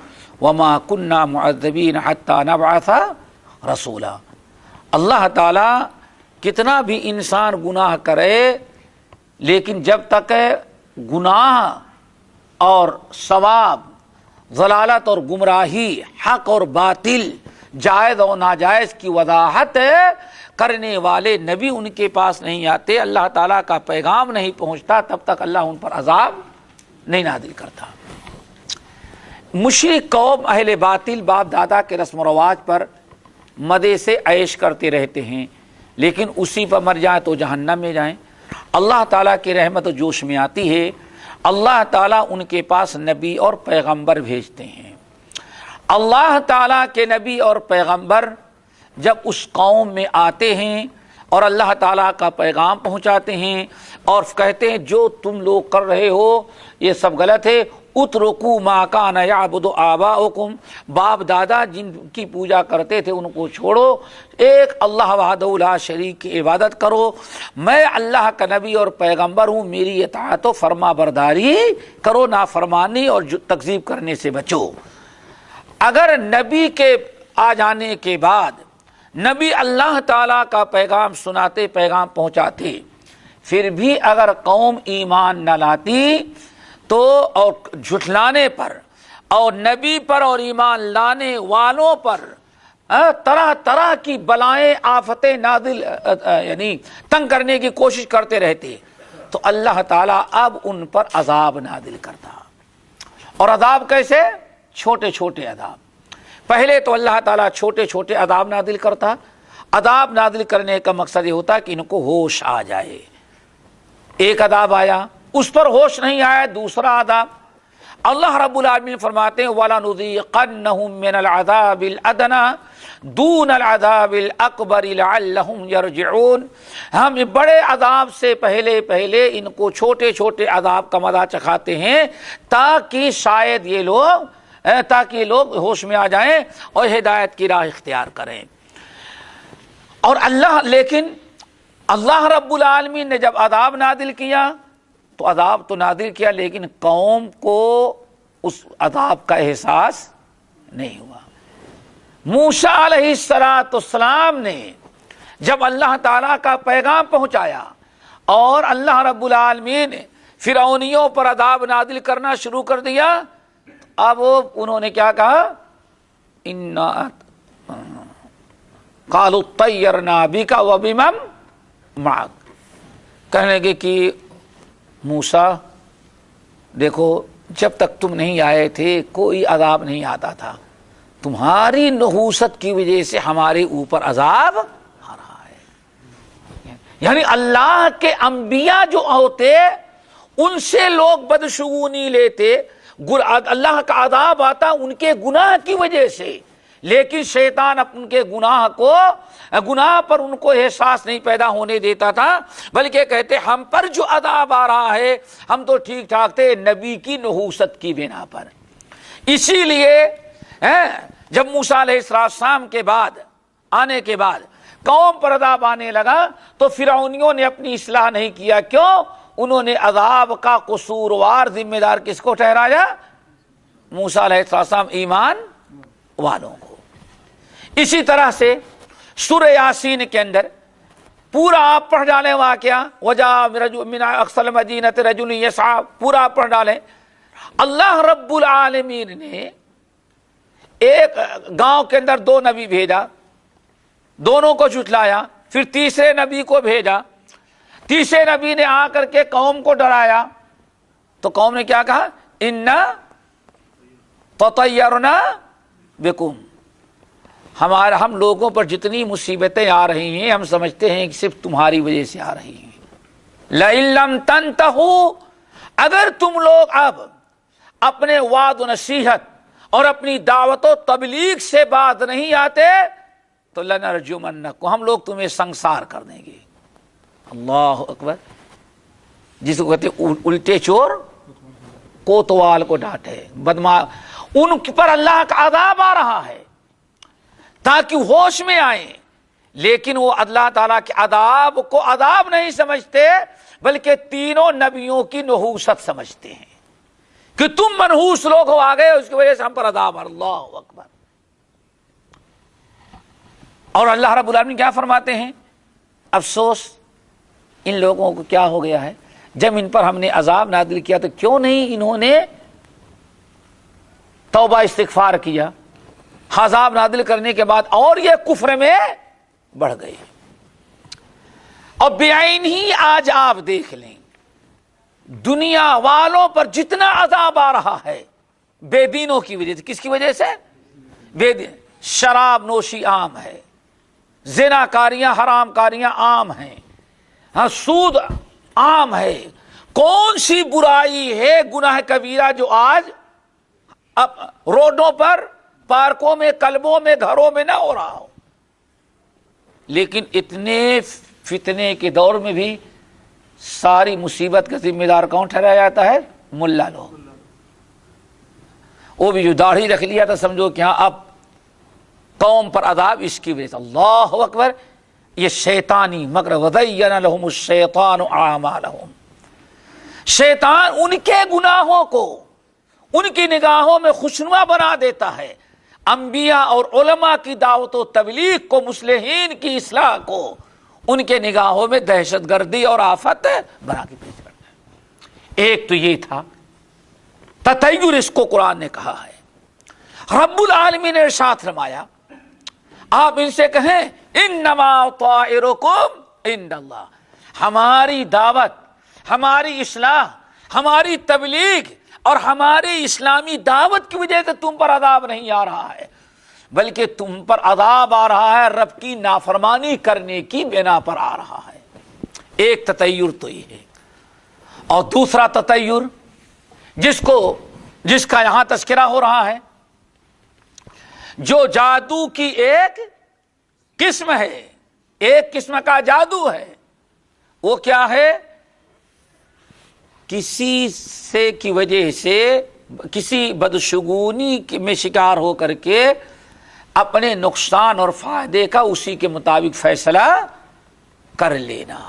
وَمَا كُنَّا مُعَذِّبِينَ حَتَّى نَبْعَثَ رَسُولًا۔ اللہ تعالیٰ کتنا بھی انسان گناہ کرے، لیکن جب تک گناہ اور ثواب، ضلالت اور گمراہی، حق اور باطل، جائز اور ناجائز کی وضاحت کرنے والے نبی ان کے پاس نہیں آتے، اللہ تعالیٰ کا پیغام نہیں پہنچتا، تب تک اللہ ان پر عذاب نہیں نازل کرتا۔ مشرک قوم اہل باطل باپ دادا کے رسم و رواج پر مزے سے عیش کرتے رہتے ہیں، لیکن اسی پر مر جائیں تو جہنم میں جائیں۔ اللہ تعالیٰ کی رحمت جوش میں آتی ہے، اللہ تعالیٰ ان کے پاس نبی اور پیغمبر بھیجتے ہیں۔ اللہ تعالیٰ کے نبی اور پیغمبر جب اس قوم میں آتے ہیں اور اللہ تعالیٰ کا پیغام پہنچاتے ہیں اور کہتے ہیں جو تم لوگ کر رہے ہو یہ سب غلط ہے، اترکوا ما کان یعبد آباؤکم، باپ دادا جن کی پوجا کرتے تھے ان کو چھوڑو، ایک اللہ وحدہ لا شریک کی عبادت کرو، میں اللہ کا نبی اور پیغمبر ہوں، میری اطاعت و فرما برداری کرو، نافرمانی اور تکذیب کرنے سے بچو۔ اگر نبی کے آ جانے کے بعد نبی اللہ تعالیٰ کا پیغام سناتے، پیغام پہنچاتے، پھر بھی اگر قوم ایمان نہ لاتی تو اور جھٹلانے پر اور نبی پر اور ایمان لانے والوں پر طرح طرح کی بلائیں، آفتیں نازل یعنی تنگ کرنے کی کوشش کرتے رہتے، تو اللہ تعالیٰ اب ان پر عذاب نازل کرتا۔ اور عذاب کیسے؟ چھوٹے چھوٹے عذاب۔ پہلے تو اللہ تعالیٰ چھوٹے چھوٹے عذاب نازل کرتا۔ عذاب نازل کرنے کا مقصد یہ ہوتا کہ ان کو ہوش آ جائے۔ ایک عذاب آیا، اس پر ہوش نہیں آیا، دوسرا عذاب۔ اللہ رب العالمین فرماتے ہیں وَلَنُذِيقَنَّهُم مِّنَ الْعَذَابِ الْأَدْنَىٰ دُونَ الْعَذَابِ الْأَكْبَرِ لَعَلَّهُمْ يَرْجِعُونَ، ہم بڑے عذاب سے پہلے ان کو چھوٹے چھوٹے عذاب کا مزہ چکھاتے ہیں تاکہ شاید یہ لوگ ہوش میں آ جائیں اور ہدایت کی راہ اختیار کریں۔ اور لیکن اللہ رب العالمین نے جب عذاب نازل کیا تو عذاب تو نازل کیا، لیکن قوم کو اس عذاب کا احساس نہیں ہوا۔ موسیٰ علیہ السلام نے جب اللہ تعالیٰ کا پیغام پہنچایا اور اللہ رب العالمین نے فرعونیوں پر عذاب نازل کرنا شروع کر دیا، اب انہوں نے کیا کہا؟ قالوا اطیرنا بک وبمن معک، کہنے لگے کہ موسیٰ دیکھو جب تک تم نہیں آئے تھے کوئی عذاب نہیں آتا تھا، تمہاری نحوست کی وجہ سے ہمارے اوپر عذاب آ رہا ہے۔ یعنی اللہ کے انبیاء جو ہوتے ان سے لوگ بدشگونی لیتے، اللہ کا عذاب آتا ان کے گناہ کی وجہ سے، لیکن شیطان ان کے گناہ پر ان کو احساس نہیں پیدا ہونے دیتا تھا، بلکہ کہتے ہم پر جو عذاب آ رہا ہے ہم تو ٹھیک ٹھاک تھے نبی کی نحوست کی بنا پر۔ اسی لیے جب موسیٰ علیہ السلام کے بعد آنے کے بعد قوم پر عذاب آنے لگا تو فرعونیوں نے اپنی اصلاح نہیں کیا۔ کیوں؟ انہوں نے عذاب کا قصوروار ذمہ دار کس کو ٹھہرایا؟ موسیٰ علیہ السلام ایمان والوں کو۔ اسی طرح سے سورہ یاسین کے اندر پورا آپ پڑھ ڈالیں واقعہ وَجَاءَ مِنْ أَقْصَى الْمَدِينَةِ رَجُلٌ يَسْعَىٰ، پورا پڑھ ڈالیں۔ اللہ رب العالمین نے ایک گاؤں کے اندر 2 نبی بھیجا، دونوں کو جھٹلایا، پھر تیسرے نبی کو بھیجا، تیسرے نبی نے آ کر کے قوم کو ڈرایا تو قوم نے کیا کہا؟ اِنَّا تَطَيَّرْنَا بِكُمْ، ہم لوگوں پر جتنی مصیبتیں آ رہی ہیں ہم سمجھتے ہیں کہ صرف تمہاری وجہ سے آ رہی ہیں۔ لَئِن لَّمْ تَنْتَهُوا، اگر تم لوگ اب اپنے وعد و نصیحت اور اپنی دعوت و تبلیغ سے باز نہیں آتے تو لَنَرْجُمَنَّكُمْ، ہم لوگ تمہیں سنسار کر دیں گے۔ اللہ اکبر، جس کو کہتے ہیں الٹے چور کوتوال کو ڈانٹے، ان پر اللہ کا عذاب آ رہا ہے تاکہ ہوش میں آئیں، لیکن وہ اللہ تعالیٰ کے عذاب کو عذاب نہیں سمجھتے بلکہ تینوں نبیوں کی نحوست سمجھتے ہیں کہ تم منحوس لوگ ہو آ گئے، اس کی وجہ سے ہم پر عذاب۔ اللہ اکبر۔ اور اللہ رب العالمین کیا فرماتے ہیں؟ افسوس ان لوگوں کو کیا ہو گیا ہے، جب ان پر ہم نے عذاب نازل کیا تو کیوں نہیں انہوں نے توبہ استغفار کیا؟ عذاب نازل کرنے کے بعد اور یہ کفر میں بڑھ گئے۔ اور بعین ہی آج آپ دیکھ لیں دنیا والوں پر جتنا عذاب آ رہا ہے بے دینوں کی وجہ سے۔ کس کی وجہ سے؟ بے دین۔ شراب نوشی عام ہے، زنا کاریاں حرام کاریاں عام ہیں، سود عام ہے۔ کون سی برائی ہے گناہ کبیرہ جو آج اب روڈوں پر، پارکوں میں، کلبوں میں، گھروں میں نہ ہو رہا ہو؟ لیکن اتنے فتنے کے دور میں بھی ساری مصیبت کا ذمہ دار کون ٹھہرایا جاتا ہے؟ ملا لوگ۔ وہ بھی جو داڑھی رکھ لیا تھا سمجھو کہ ہاں اب قوم پر عذاب اس کی وجہ سے۔ اللہ اکبر۔ یہ شیطانی مگر وَزَيَّنَ لَهُمُ الشَّيْطَانُ أَعْمَالَهُمْ، شیطان ان کے گناہوں کو ان کی نگاہوں میں خوشنما بنا دیتا ہے، انبیاء اور علماء کی دعوت و تبلیغ کو، مصلحین کی اصلاح کو ان کے نگاہوں میں دہشت گردی اور آفت بنا کے پیش کرتا ہے۔ ایک تو یہ تھا تطیر، اس کو قرآن نے کہا ہے۔ رب العالمین نے ارشاد فرمایا آپ ان سے کہیں انما طائرکم عند اللہ، ہماری دعوت، ہماری اصلاح، ہماری تبلیغ اور ہماری اسلامی دعوت کی وجہ سے تم پر عذاب نہیں آ رہا ہے، بلکہ تم پر عذاب آ رہا ہے رب کی نافرمانی کرنے کی بنا پر آ رہا ہے۔ ایک تطیر تو یہ ہے۔ اور دوسرا تطیر جس کو جس کا یہاں تذکرہ ہو رہا ہے، جو جادو کی ایک قسم ہے، ایک قسم کا جادو ہے، وہ کیا ہے؟ کسی سے کی وجہ سے، کسی بدشگونی میں شکار ہو کر کے اپنے نقصان اور فائدے کا اسی کے مطابق فیصلہ کر لینا،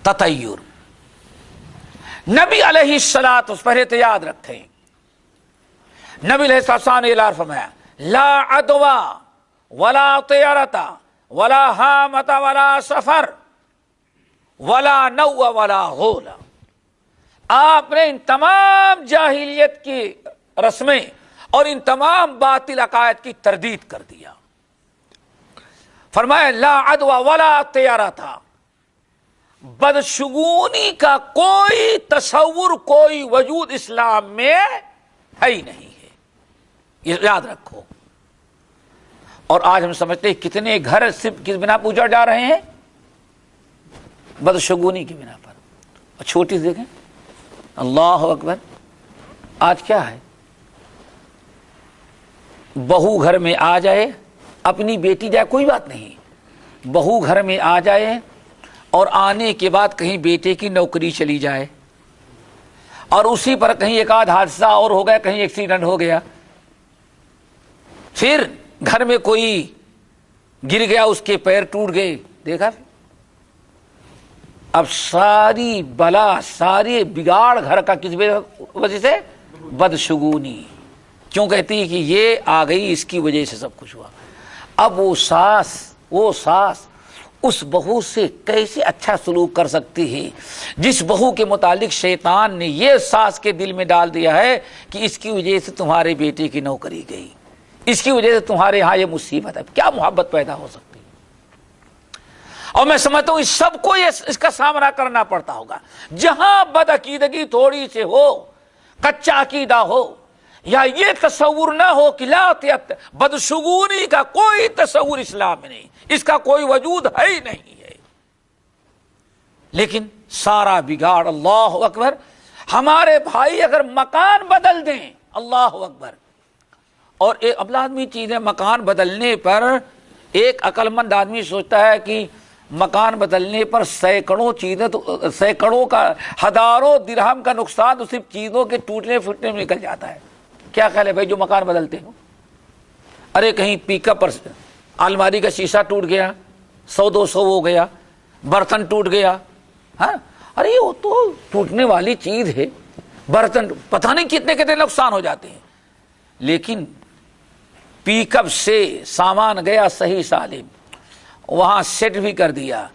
تطیر۔ نبی علیہ الصلوۃ والسلام، پہلے تو یاد رکھیں، نبی علیہ السلام نے اعلان فرمایا لا عدوى ولا طیرۃ ولا ہامۃ ولا سفر ولا نوء ولا غول۔ آپ نے ان تمام جاہلیت کی رسمیں اور ان تمام باطل عقائد کی تردید کر دیا۔ فرمایا لا عدوى ولا طیرۃ، بدشگونی کا کوئی تصور، کوئی وجود اسلام میں ہے ہی نہیں ہے، یہ یاد رکھو۔ اور آج ہم سمجھتے ہیں کتنے گھر صرف کس بنا پر اجڑ جا رہے ہیں؟ بدشگونی کی بنا پر۔ اور چھوٹی سے دیکھیں، اللہ اکبر، آج کیا ہے؟ بہو گھر میں آ جائے، اپنی بیٹی جائے کوئی بات نہیں، بہو گھر میں آ جائے اور آنے کے بعد کہیں بیٹے کی نوکری چلی جائے، اور اسی پر کہیں ایک آدھ حادثہ اور ہو گیا، کہیں ایکسیڈنٹ ہو گیا، پھر گھر میں کوئی گر گیا، اس کے پیر ٹوٹ گئے، دیکھا؟ اب ساری بلا، ساری بگاڑ گھر کا کس وجہ سے؟ بدشگونی۔ کیوں کہتی ہے کہ یہ آ گئی، اس کی وجہ سے سب کچھ ہوا۔ اب وہ ساس اس بہو سے کیسے اچھا سلوک کر سکتی ہے جس بہو کے متعلق شیطان نے یہ ساس کے دل میں ڈال دیا ہے کہ اس کی وجہ سے تمہارے بیٹے کی نوکری گئی، اس کی وجہ سے تمہارے ہاں یہ مصیبت ہے۔ کیا محبت پیدا ہو سکتی ہے؟ اور میں سمجھتا ہوں اس سب کو اس کا سامنا کرنا پڑتا ہوگا۔ جہاں بد عقیدگی تھوڑی سے ہو، کچا عقیدہ ہو، یا یہ تصور نہ ہو کہ لا بدشگونی کا کوئی تصور اسلام میں نہیں، اس کا کوئی وجود ہے ہی نہیں ہے، لیکن سارا بگاڑ، اللہ اکبر۔ ہمارے بھائی اگر مکان بدل دیں، اللہ اکبر، اور ایک ابلا آدمی چیز ہے، مکان بدلنے پر ایک عقل مند آدمی سوچتا ہے کہ مکان بدلنے پر سینکڑوں چیزیں، تو سینکڑوں کا، ہزاروں درہم کا نقصان تو صرف چیزوں کے ٹوٹنے پھوٹنے میں نکل جاتا ہے۔ کیا خیال ہے بھائی جو مکان بدلتے ہو؟ ارے کہیں پک اپ پر الماری کا شیشہ ٹوٹ گیا، 100-200 ہو گیا، برتن ٹوٹ گیا، ہاں، ارے وہ تو ٹوٹنے والی چیز ہے، برتن پتہ نہیں کتنے کتنے نقصان ہو جاتے ہیں، لیکن پک اپ سے سامان گیا صحیح سالم، وہاں سیٹ بھی کر دیا،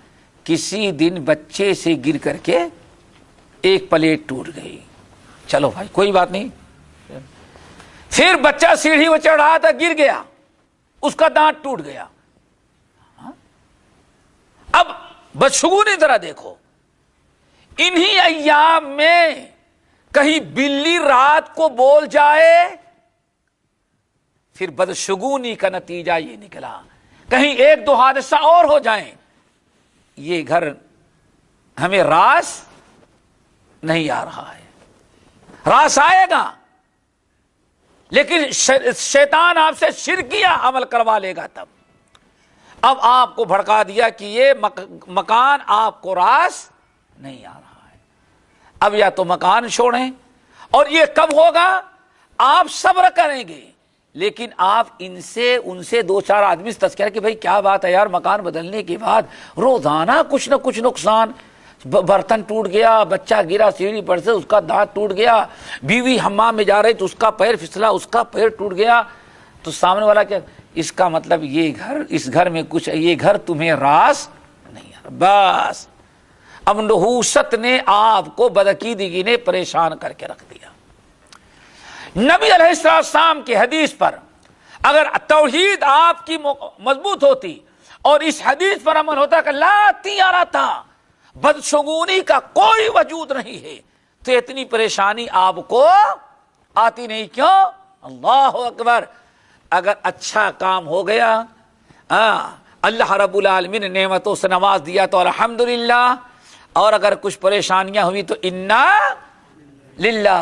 کسی دن بچے سے گر کر کے ایک پلیٹ ٹوٹ گئی، چلو بھائی کوئی بات نہیں، پھر بچہ سیڑھی وہ چڑھ رہا تھا، گر گیا، اس کا دانت ٹوٹ گیا۔ اب بدشگونی ذرا دیکھو، انہی ایام میں کہیں بلی رات کو بول جائے، پھر بدشگونی کا نتیجہ یہ نکلا، کہیں 1-2 حادثہ اور ہو جائیں، یہ گھر ہمیں راس نہیں آ رہا ہے، راس آئے گا لیکن شیطان آپ سے شرکیہ عمل کروا لے گا تب۔ اب آپ کو بھڑکا دیا کہ یہ مکان آپ کو راس نہیں آ رہا ہے، اب یا تو مکان چھوڑیں، اور یہ کب ہوگا؟ آپ صبر کریں گے، لیکن آپ ان سے 2-4 آدمی سے تذکرہ کہ بھائی کیا بات ہے یار، مکان بدلنے کے بعد روزانہ کچھ نہ کچھ نقصان، برتن ٹوٹ گیا، بچہ گرا سیڑھی پر سے، اس کا دانت ٹوٹ گیا، بیوی حمام میں جا رہی تو اس کا پیر پھسلا، اس کا پیر ٹوٹ گیا، تو سامنے والا کیا، اس کا مطلب یہ گھر، اس گھر میں کچھ، یہ گھر تمہیں راس نہیں آ رہا۔ بس اب نحوست نے آپ کو، بدعقیدگی نے پریشان کر کے رکھ دیا۔ نبی علیہ السلام کی حدیث پر اگر توحید آپ کی مضبوط ہوتی اور اس حدیث پر عمل ہوتا کہ لا طیرۃ، بدشگونی کا کوئی وجود نہیں ہے، تو اتنی پریشانی آپ کو آتی نہیں۔ کیوں؟ اللہ اکبر، اگر اچھا کام ہو گیا، اللہ رب العالمین نے نعمتوں سے نواز دیا تو الحمدللہ، اور اگر کچھ پریشانیاں ہوئی تو انا للہ۔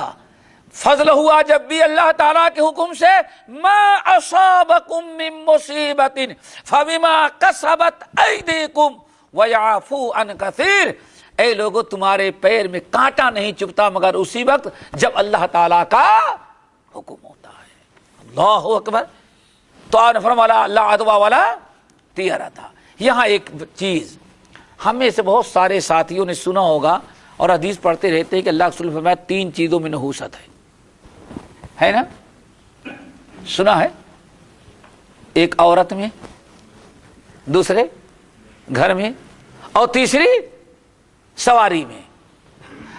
فضل ہوا جب بھی اللہ تعالیٰ کے حکم سے، ما اصابکم من مصیبت فبما کسبت ایدیکم ویعفو عن کثیر، اے لوگو تمہارے پیر میں کانٹا نہیں چبھتا مگر اسی وقت جب اللہ تعالیٰ کا حکم ہوتا ہے۔ اللہ اکبر۔ تو آپ نے فرمایا لا عدوہ ولا طیرہ تھا۔ یہاں ایک چیز ہم میں سے بہت سارے ساتھیوں نے سنا ہوگا اور حدیث پڑھتے رہتے ہیں کہ اللہ کے رسول نے فرمایا 3 چیزوں میں نحوست ہے نا؟ سنا ہے؟ ایک عورت میں، دوسرے گھر میں، اور تیسری سواری میں۔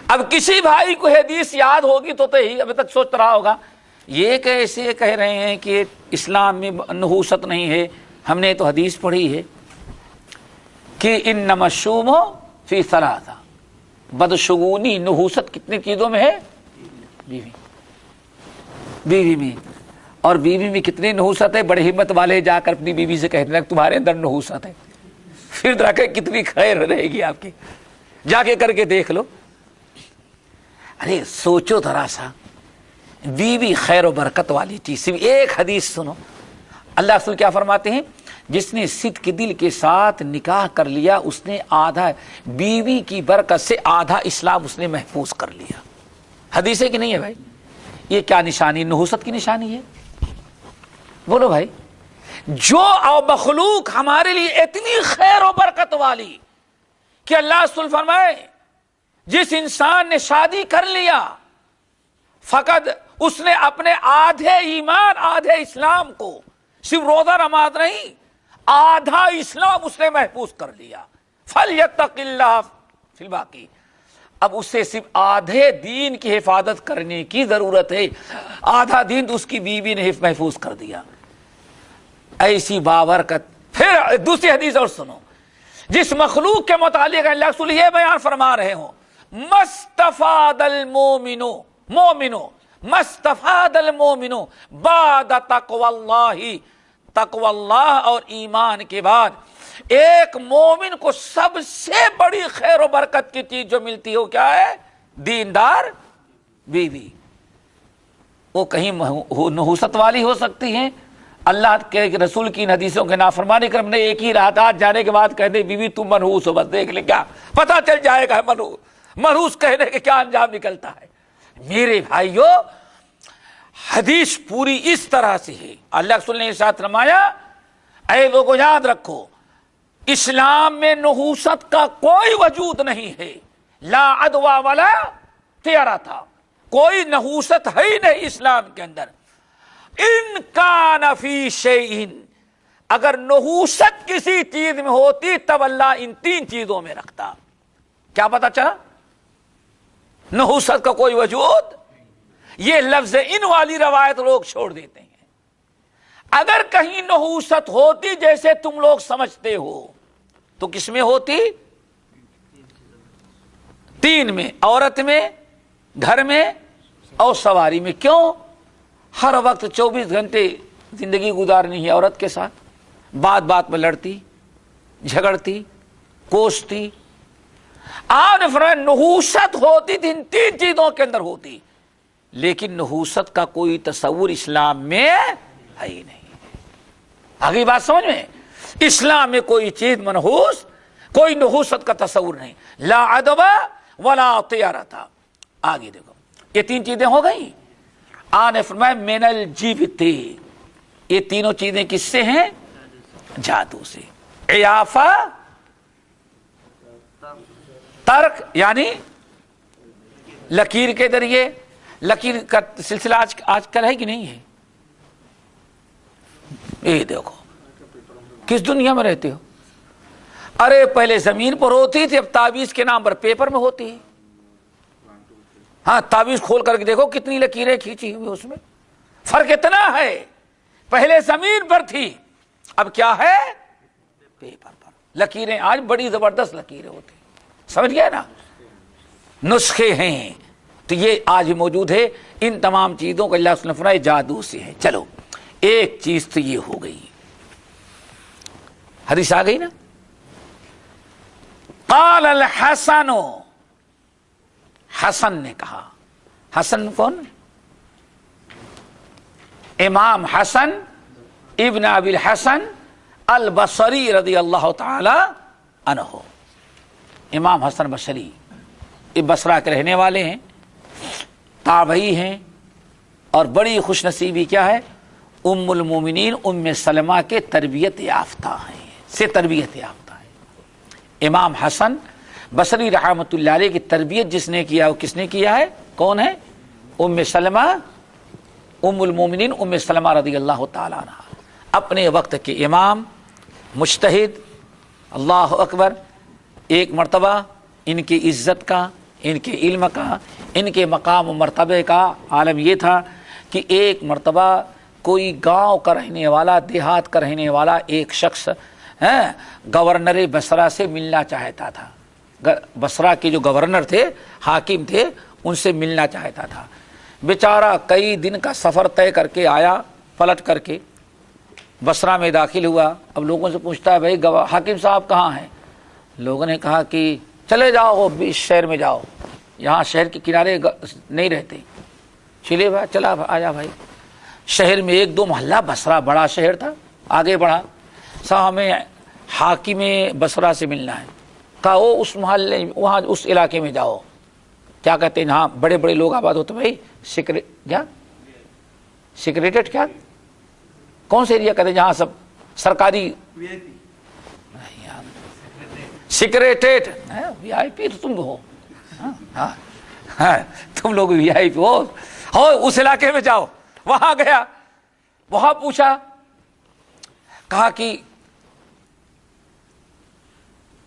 اب کسی بھائی کو حدیث یاد ہوگی تو ہی ابھی تک سوچ رہا ہوگا یہ کیسے کہہ رہے ہیں کہ اسلام میں نحوست نہیں ہے، ہم نے تو حدیث پڑھی ہے کہ انما الشوم فی ثلاثہ، بدشگونی نحوست کتنی چیزوں میں ہے؟ بیوی میں۔ اور بیوی میں کتنی نحوست ہے؟ بڑے ہمت والے جا کر اپنی بیوی سے کہتے ہیں تمہارے اندر نحوست ہے، پھر درا کے کتنی خیر رہے گی آپ کی، جا کے کر کے دیکھ لو۔ ارے سوچو ذرا سا، بیوی خیر و برکت والی چیز۔ صرف ایک حدیث سنو، اللہ رسول کیا فرماتے ہیں؟ جس نے صدق کے دل کے ساتھ نکاح کر لیا اس نے آدھا، بیوی کی برکت سے آدھا اسلام اس نے محفوظ کر لیا۔ حدیث ہے کہ نہیں ہے بھائی؟ یہ کیا نشانی؟ نحوست کی نشانی ہے۔ بولو بھائی، جو مخلوق ہمارے لیے اتنی خیر و برکت والی کہ اللہ رسول فرمائے جس انسان نے شادی کر لیا فقط اس نے اپنے آدھے ایمان آدھے اسلام کو، صرف روزہ نماز نہیں، آدھا اسلام اس نے محفوظ کر لیا۔ فَلْيَتَّقِ اللَّهَ فِي الْبَاقِي، اب اس سے صرف آدھے دین کی حفاظت کرنے کی ضرورت ہے، آدھا دین تو اس کی بیوی نے محفوظ کر دیا۔ ایسی بابرکت۔ پھر دوسری حدیث اور سنو، جس مخلوق کے متعلق اللہ رسول یہ بیان فرما رہے ہوں، مستفاد المومن مستفاد المومن بعد تقوی اللہ، تقوی اللہ اور ایمان کے بعد ایک مومن کو سب سے بڑی خیر و برکت کی چیز جو ملتی ہے وہ کیا ہے؟ دیندار بیوی۔ وہ کہیں نحوست والی ہو سکتی ہیں، اللہ کے رسول کی حدیثوں کے نافرمانی کر ہم نے ایک ہی رات جانے کے بعد کہہ دے بیوی تم منحوس ہو، بس دیکھ لیں کیا پتہ چل جائے گا منحوس کہنے کے کیا انجام نکلتا ہے۔ میرے بھائیو، حدیث پوری اس طرح سے ہے۔ اللہ رسول نے ارشاد فرمایا اے لوگوں یاد رکھو اسلام میں نحوست کا کوئی وجود نہیں ہے، لا عدوہ ولا طیرہ تھا، کوئی نحوست ہے ہی نہیں اسلام کے اندر۔ ان کان فی شیء، اگر نحوست کسی چیز میں ہوتی تب اللہ ان 3 چیزوں میں رکھتا۔ کیا پتا چلا؟ نحوست کا کوئی وجود، یہ لفظ ان والی روایت لوگ چھوڑ دیتے ہیں۔ اگر کہیں نحوست ہوتی جیسے تم لوگ سمجھتے ہو تو کس میں ہوتی؟ 3 میں، عورت میں، گھر میں اور سواری میں۔ کیوں؟ ہر وقت 24 گھنٹے زندگی گزارنی ہے عورت کے ساتھ، بات بات میں لڑتی، جھگڑتی، کوستی۔ آپ نے فرمایا نحوست ہوتی تھی ان 3 چیزوں کے اندر ہوتی، لیکن نحوست کا کوئی تصور اسلام میں ہے ہی نہیں۔ آگے بات سمجھ میں؟ اسلام میں کوئی چیز منحوس، کوئی نحوست کا تصور نہیں، لا عدوہ ولا طیرہ تھا۔ آگے دیکھو، یہ 3 چیزیں ہو گئی۔ آن فرمایا من الجبت، یہ تینوں چیزیں کس سے ہیں؟ جادو سے۔ عیافہ، ترک یعنی لکیر کے ذریعے، لکیر کا سلسلہ آج کل ہے کہ نہیں ہے؟ یہ دیکھو کس دنیا میں رہتے ہو؟ ارے پہلے زمین پر ہوتی تھی، اب تعویذ کے نام پر پیپر میں ہوتی ہے۔ ہاں تعویذ کھول کر کے دیکھو کتنی لکیریں کھینچی ہوئی اس میں، فرق اتنا ہے، پہلے زمین پر تھی اب کیا ہے؟ پیپر پر۔ لکیریں آج بڑی زبردست لکیریں ہوتی، سمجھ گئے نا؟ نسخے ہیں تو یہ آج بھی موجود ہے۔ ان تمام چیزوں کو اللہ نے فرمایا جادو سے ہے۔ چلو ایک چیز تو یہ ہو گئی، حدیث آ گئی نا؟ قال الحسن، حسن نے کہا، حسن کون؟ امام حسن ابن ابی الحسن البصری رضی اللہ تعالی عنہ، امام حسن بصری یہ بصرہ کے رہنے والے ہیں، تابعی ہیں، اور بڑی خوش نصیبی کیا ہے، ام المومنین ام سلمہ کے تربیت یافتہ ہیں، سے تربیت یافتہ ہے۔ امام حسن بصری رحمۃ اللہ علیہ کی تربیت جس نے کیا وہ کس نے کیا ہے؟ کون ہے؟ ام سلمہ ام المومنین ام سلمہ رضی اللہ تعالی عنہ، اپنے وقت کے امام، مجتہد، اللہ اکبر۔ ایک مرتبہ ان کی عزت کا، ان کے علم کا، ان کے مقام و مرتبے کا عالم یہ تھا کہ ایک مرتبہ کوئی گاؤں کا رہنے والا، دیہات کا رہنے والا ایک شخص گورنر بصرہ سے ملنا چاہتا تھا۔ بصرہ کے جو گورنر تھے، حاکم تھے، ان سے ملنا چاہتا تھا۔ بیچارہ کئی دن کا سفر طے کر کے آیا، پلٹ کر کے بصرہ میں داخل ہوا۔ اب لوگوں سے پوچھتا ہے بھائی حاکم صاحب کہاں ہیں؟ لوگوں نے کہا کہ چلے جاؤ اس شہر میں جاؤ، یہاں شہر کے کنارے نہیں رہتے۔ چلے بھائی، چلا آیا بھائی، شہر میں ایک دو محلہ، بصرہ بڑا شہر تھا، آگے بڑھا، صاحب ہمیں حاکم بصرہ سے ملنا ہے۔ کہا وہ اس محلے وہاں اس علاقے میں جاؤ، کیا کہتے ہیں، ہاں بڑے بڑے لوگ آباد ہوتے بھائی، سیکریٹریٹ کیا کون سے ایریا کہتے ہیں جہاں سب سرکاری سیکریٹریٹ، وی آئی پی تو تم ہو، تم لوگ وی آئی پی ہو، اس علاقے میں جاؤ۔ وہاں گیا، وہاں پوچھا، کہا کہ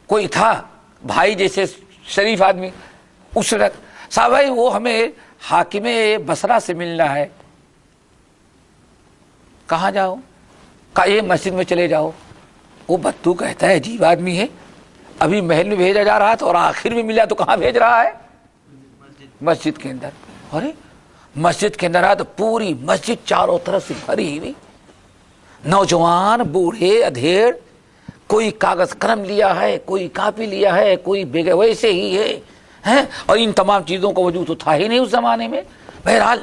کوئی تھا بھائی جیسے شریف آدمی، اس نے صاحب بھائی وہ ہمیں حاکم بصرہ سے ملنا ہے۔ کہاں جاؤ؟ کہا یہ مسجد میں چلے جاؤ۔ وہ بدو کہتا ہے عجیب آدمی ہے، ابھی محل میں بھیجا جا رہا تھا اور آخر میں ملا تو کہاں بھیج رہا ہے؟ مسجد کے اندر۔ ارے مسجد کے اندر آیا تو پوری مسجد چاروں طرف سے بھری ہوئی، نوجوان، بوڑھے، ادھیڑ، کوئی کاغذ قلم لیا ہے، کوئی کاپی لیا ہے، کوئی بیگ ویسے ہی ہے، اور ان تمام چیزوں کا وجود تو تھا ہی نہیں اس زمانے میں۔ بہرحال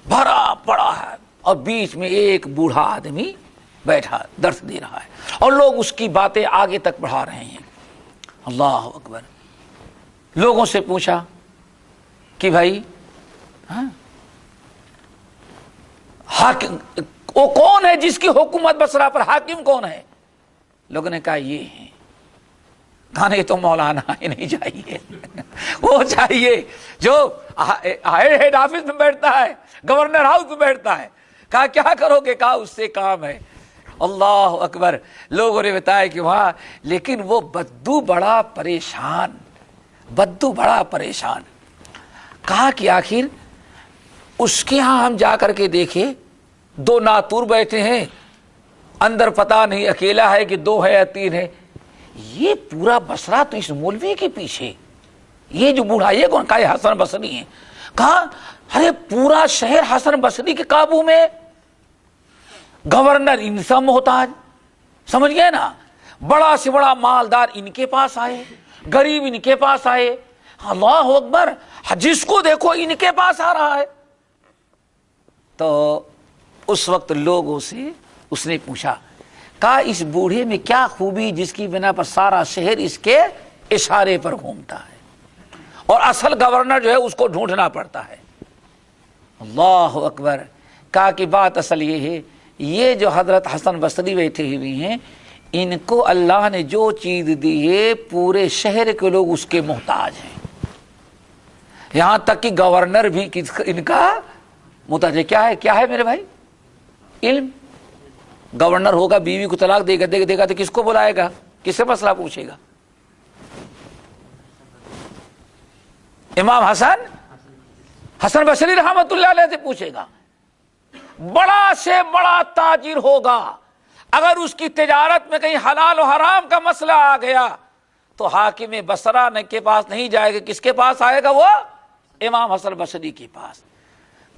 بھرا پڑا ہے، اور بیچ میں ایک بوڑھا آدمی بیٹھا درس دے رہا ہے، اور لوگ اس کی باتیں آگے تک بڑھا رہے ہیں۔ اللہ اکبر۔ لوگوں سے پوچھا کہ بھائی حاکم وہ کون ہے جس کی حکومت بصرہ پر، حاکم کون ہے؟ لوگوں نے کہا یہ ہے۔ کہا یہ تو مولانا ہی نہیں چاہیے، وہ چاہیے جو ہیڈ آفس میں بیٹھتا ہے، گورنر ہاؤس میں بیٹھتا ہے۔ کہا کیا کرو گے؟ کہا اس سے کام ہے۔ اللہ اکبر۔ لوگوں نے بتایا کہ وہاں، لیکن وہ بدو بڑا پریشان، بدو بڑا پریشان۔ کہا کہ آخر اس کے ہاں ہم جا کر کے دیکھے، دو ناتور بیٹھے ہیں، اندر پتہ نہیں اکیلا ہے کہ دو ہے یا تین ہے۔ یہ پورا بصرہ تو اس مولوی کے پیچھے، یہ جو بوڑھا یہ کون؟ کہا حسن بصری ہیں۔ کہا ارے پورا شہر حسن بصری کے قابو میں، گورنر ان سے محتاج، سمجھ گئے نا؟ بڑا سے بڑا مالدار ان کے پاس آئے، غریب ان کے پاس آئے۔ اللہ اکبر، جس کو دیکھو ان کے پاس آ رہا ہے۔ تو اس وقت لوگوں سے اس نے پوچھا، کہا اس بوڑھے میں کیا خوبی جس کی بنا پر سارا شہر اس کے اشارے پر گھومتا ہے، اور اصل گورنر جو ہے اس کو ڈھونڈنا پڑتا ہے۔ اللہ اکبر۔ کہا کہ بات اصل یہ ہے، یہ جو حضرت حسن بصری بیٹھے ہوئے ہیں، ان کو اللہ نے جو چیز دی ہے پورے شہر کے لوگ اس کے محتاج ہیں، یہاں تک کہ گورنر بھی ان کا محتاج ہے۔ کیا ہے میرے بھائی؟ علم۔ گورنر ہوگا، بیوی کو طلاق دے گا تو کس کو بلائے گا؟ کس سے مسئلہ پوچھے گا؟ امام حسن بصری رحمت اللہ علیہ سے پوچھے گا۔ بڑا سے بڑا تاجر ہوگا، اگر اس کی تجارت میں کہیں حلال و حرام کا مسئلہ آ گیا تو حاکم بصرہ کے پاس نہیں جائے گا، کس کے پاس آئے گا؟ وہ امام حسن بصری کے پاس۔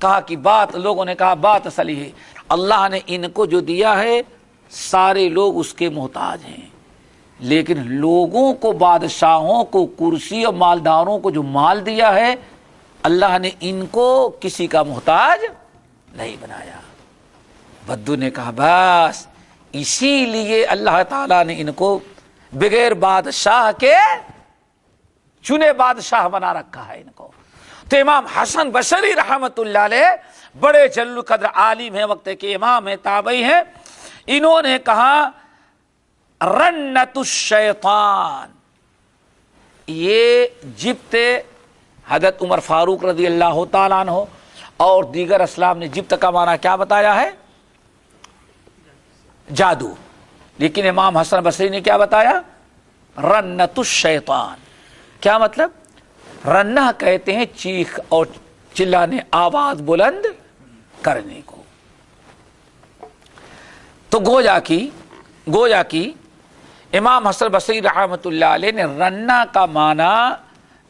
کہا کہ بات، لوگوں نے کہا بات اصل ہے، اللہ نے ان کو جو دیا ہے سارے لوگ اس کے محتاج ہیں، لیکن لوگوں کو، بادشاہوں کو، کرسی اور مالداروں کو جو مال دیا ہے اللہ نے ان کو کسی کا محتاج نہیں بنایا۔ بدو نے کہا بس اسی لیے اللہ تعالیٰ نے ان کو بغیر بادشاہ کے چنے بادشاہ بنا رکھا ہے ان کو. تو امام حسن بصری رحمت اللہ علیہ بڑے جل قدر عالم ہیں، وقت کے امام ہیں، تابعی ہیں. انہوں نے کہا رنت الشیطان، یہ جبت حضرت عمر فاروق رضی اللہ تعالیٰ عنہ اور دیگر اسلاف نے جبت کا معنی کیا بتایا ہے؟ جادو. لیکن امام حسن بصری نے کیا بتایا؟ رنت الشیطان. کیا مطلب؟ رنہ کہتے ہیں چیخ اور چلانے، آواز بلند کرنے کو. تو گویا کی امام حسن بصری رحمت اللہ علیہ نے رنہ کا معنی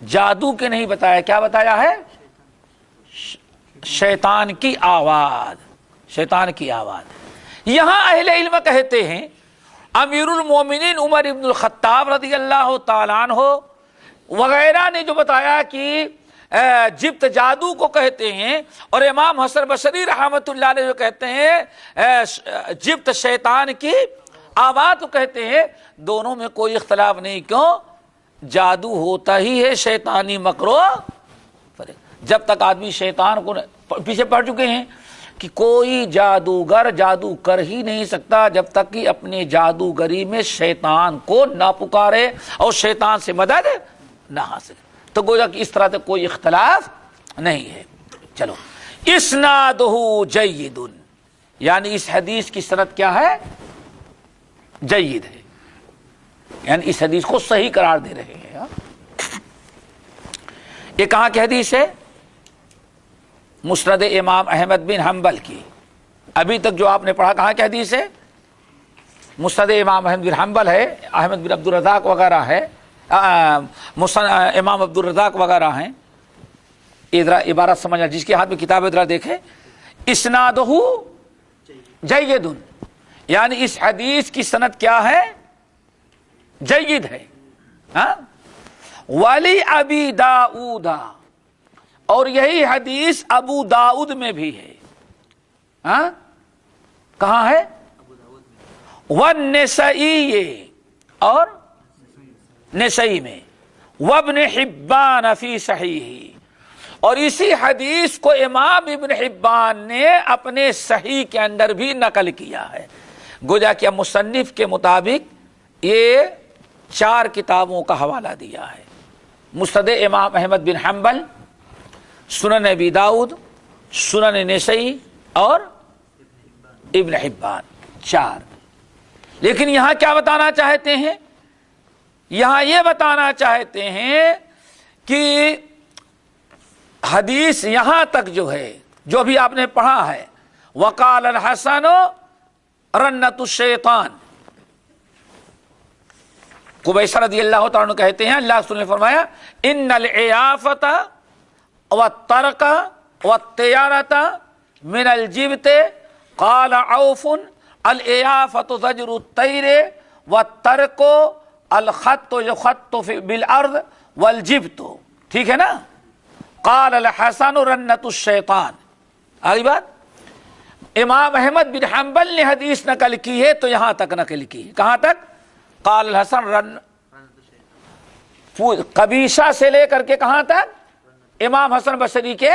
جادو کے نہیں بتایا، کیا بتایا ہے؟ شیطان کی آواز. شیطان کی آواز. یہاں اہل علم کہتے ہیں امیر المومنین عمر ابن الخطاب رضی اللہ تعالیٰ عنہ وغیرہ نے جو بتایا کہ جبت جادو کو کہتے ہیں، اور امام حسن بصری رحمت اللہ علیہ جو کہتے ہیں جبت شیطان کی آواز کو کہتے ہیں، دونوں میں کوئی اختلاف نہیں. کیوں؟ جادو ہوتا ہی ہے شیطانی مکرو. جب تک آدمی شیطان کو پیچھے پڑ چکے ہیں کہ کوئی جادوگر جادو کر ہی نہیں سکتا جب تک کہ اپنے جادوگری میں شیطان کو نہ پکارے اور شیطان سے مدد نہ حاصل. تو گویا کہ اس طرح سے کوئی اختلاف نہیں ہے. چلو، اسنادہ جید، یعنی اس حدیث کی سند کیا ہے؟ جید ہے، یعنی اس حدیث کو صحیح قرار دے رہے ہیں. یہ کہاں کی حدیث ہے؟ مسند امام احمد بن حنبل کی. ابھی تک جو آپ نے پڑھا کہاں کی حدیث ہے؟ مسند امام احمد بن حنبل ہے، احمد بن عبد الرزاق وغیرہ ہے، امام عبد الرزاق وغیرہ ہیں. ادھر عبارت سمجھنا، جس کے ہاتھ میں کتاب ادھر دیکھے. اسنادہ جید، یعنی اس حدیث کی سند کیا ہے؟ جید ہے. ولی ابی داؤد، اور یہی حدیث ابو داؤد میں بھی ہے. کہاں ہے؟ والنسائی، اور نسائی میں، وابن حبان فی صحیح، اور اسی حدیث کو امام ابن حبان نے اپنے صحیح کے اندر بھی نقل کیا ہے. گویا کہ مصنف کے مطابق یہ 4 کتابوں کا حوالہ دیا ہے: مسند امام احمد بن حنبل، سنن ابی داؤد، سنن نسائی اور ابن حبان، 4. لیکن یہاں کیا بتانا چاہتے ہیں؟ یہاں یہ بتانا چاہتے ہیں کہ حدیث یہاں تک جو ہے، جو بھی آپ نے پڑھا ہے، وقال الحسن رنت الشیطان. قبیصہ رضی اللہ تعالیٰ عنہ کہتے ہیں اللہ رسول نے فرمایا ان العیافۃ والطرق والطیارۃ من الجبت. قال عوف العیافۃ زجر الطیر والطرق الخط یخط بالارض والجبت. ٹھیک ہے نا؟ قال الحسن رنت الشیطان. آگئی بات. امام احمد بن حنبل نے حدیث نقل کی ہے تو یہاں تک نقل کی ہے. کہاں تک؟ قال الحسن قبیصہ سے لے کر کے کہاں تک؟ امام حسن بصری کے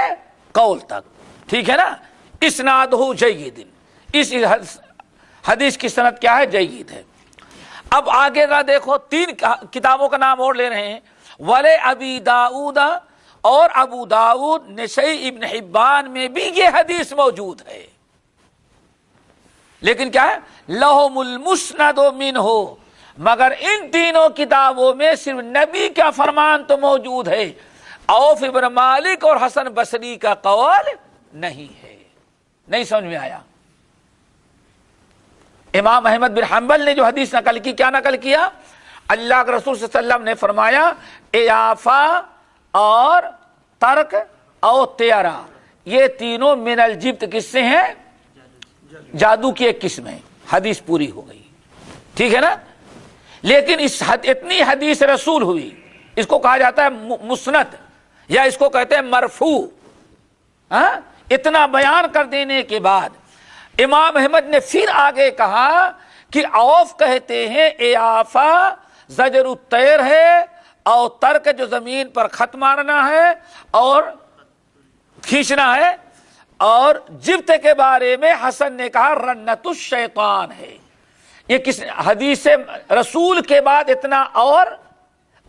قول تک. ٹھیک ہے نا؟ اسنادہ جید، اس حدیث کی سند کیا ہے؟ جید ہے. اب آگے ذرا دیکھو، 3 کتابوں کا نام اور لے رہے ہیں. ولی ابی داؤد، اور ابو داؤد، نسائی، ابن حبان میں بھی یہ حدیث موجود ہے. لیکن کیا ہے؟ لہم المسند منہ، مگر ان تینوں کتابوں میں صرف نبی کا فرمان تو موجود ہے، عوف بن مالک اور حسن بصری کا قول نہیں ہے. نہیں سمجھ میں آیا؟ امام احمد بن حنبل نے جو حدیث نقل کی، کیا نقل کیا؟ اللہ کے رسول صلی اللہ علیہ وسلم نے فرمایا ایافا اور ترک اور تیارہ، یہ تینوں من الجبت کس سے ہیں؟ جادو کی ایک قسم ہے. حدیث پوری ہو گئی. ٹھیک ہے نا؟ لیکن اتنی حدیث رسول ہوئی، اس کو کہا جاتا ہے مسند، یا اس کو کہتے ہیں مرفوع. اتنا بیان کر دینے کے بعد امام احمد نے پھر آگے کہا کہ عوف کہتے ہیں اعافہ زجر الطیر ہے، اور ترک جو زمین پر خط مارنا ہے اور کھینچنا ہے، اور جبت کے بارے میں حسن نے کہا رنت الشیطان ہے۔ یہ کس حدیث رسول کے بعد اتنا اور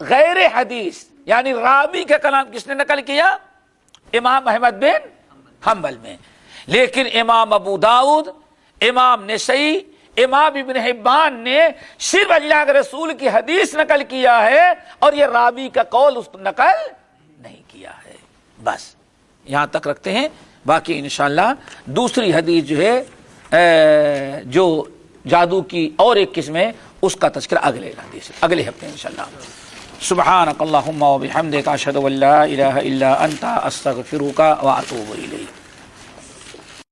غیر حدیث یعنی راوی کا کلام کس نے نقل کیا؟ امام احمد بن حنبل میں۔ لیکن امام ابو داؤد، امام نسائی، امام ابن حبان نے صرف اللہ کے رسول کی حدیث نقل کیا ہے اور یہ راوی کا قول اس نقل نہیں کیا ہے۔ بس یہاں تک رکھتے ہیں، باقی انشاءاللہ دوسری حدیث جو ہے جو جادو کی اور ایک قسم ہے اس کا تذکرہ اگلے ہفتے انشاءاللہ۔ سبحانک اللہم و بحمدک اشہد ان لا الہ الا انت استغفرک و اتوب الیک۔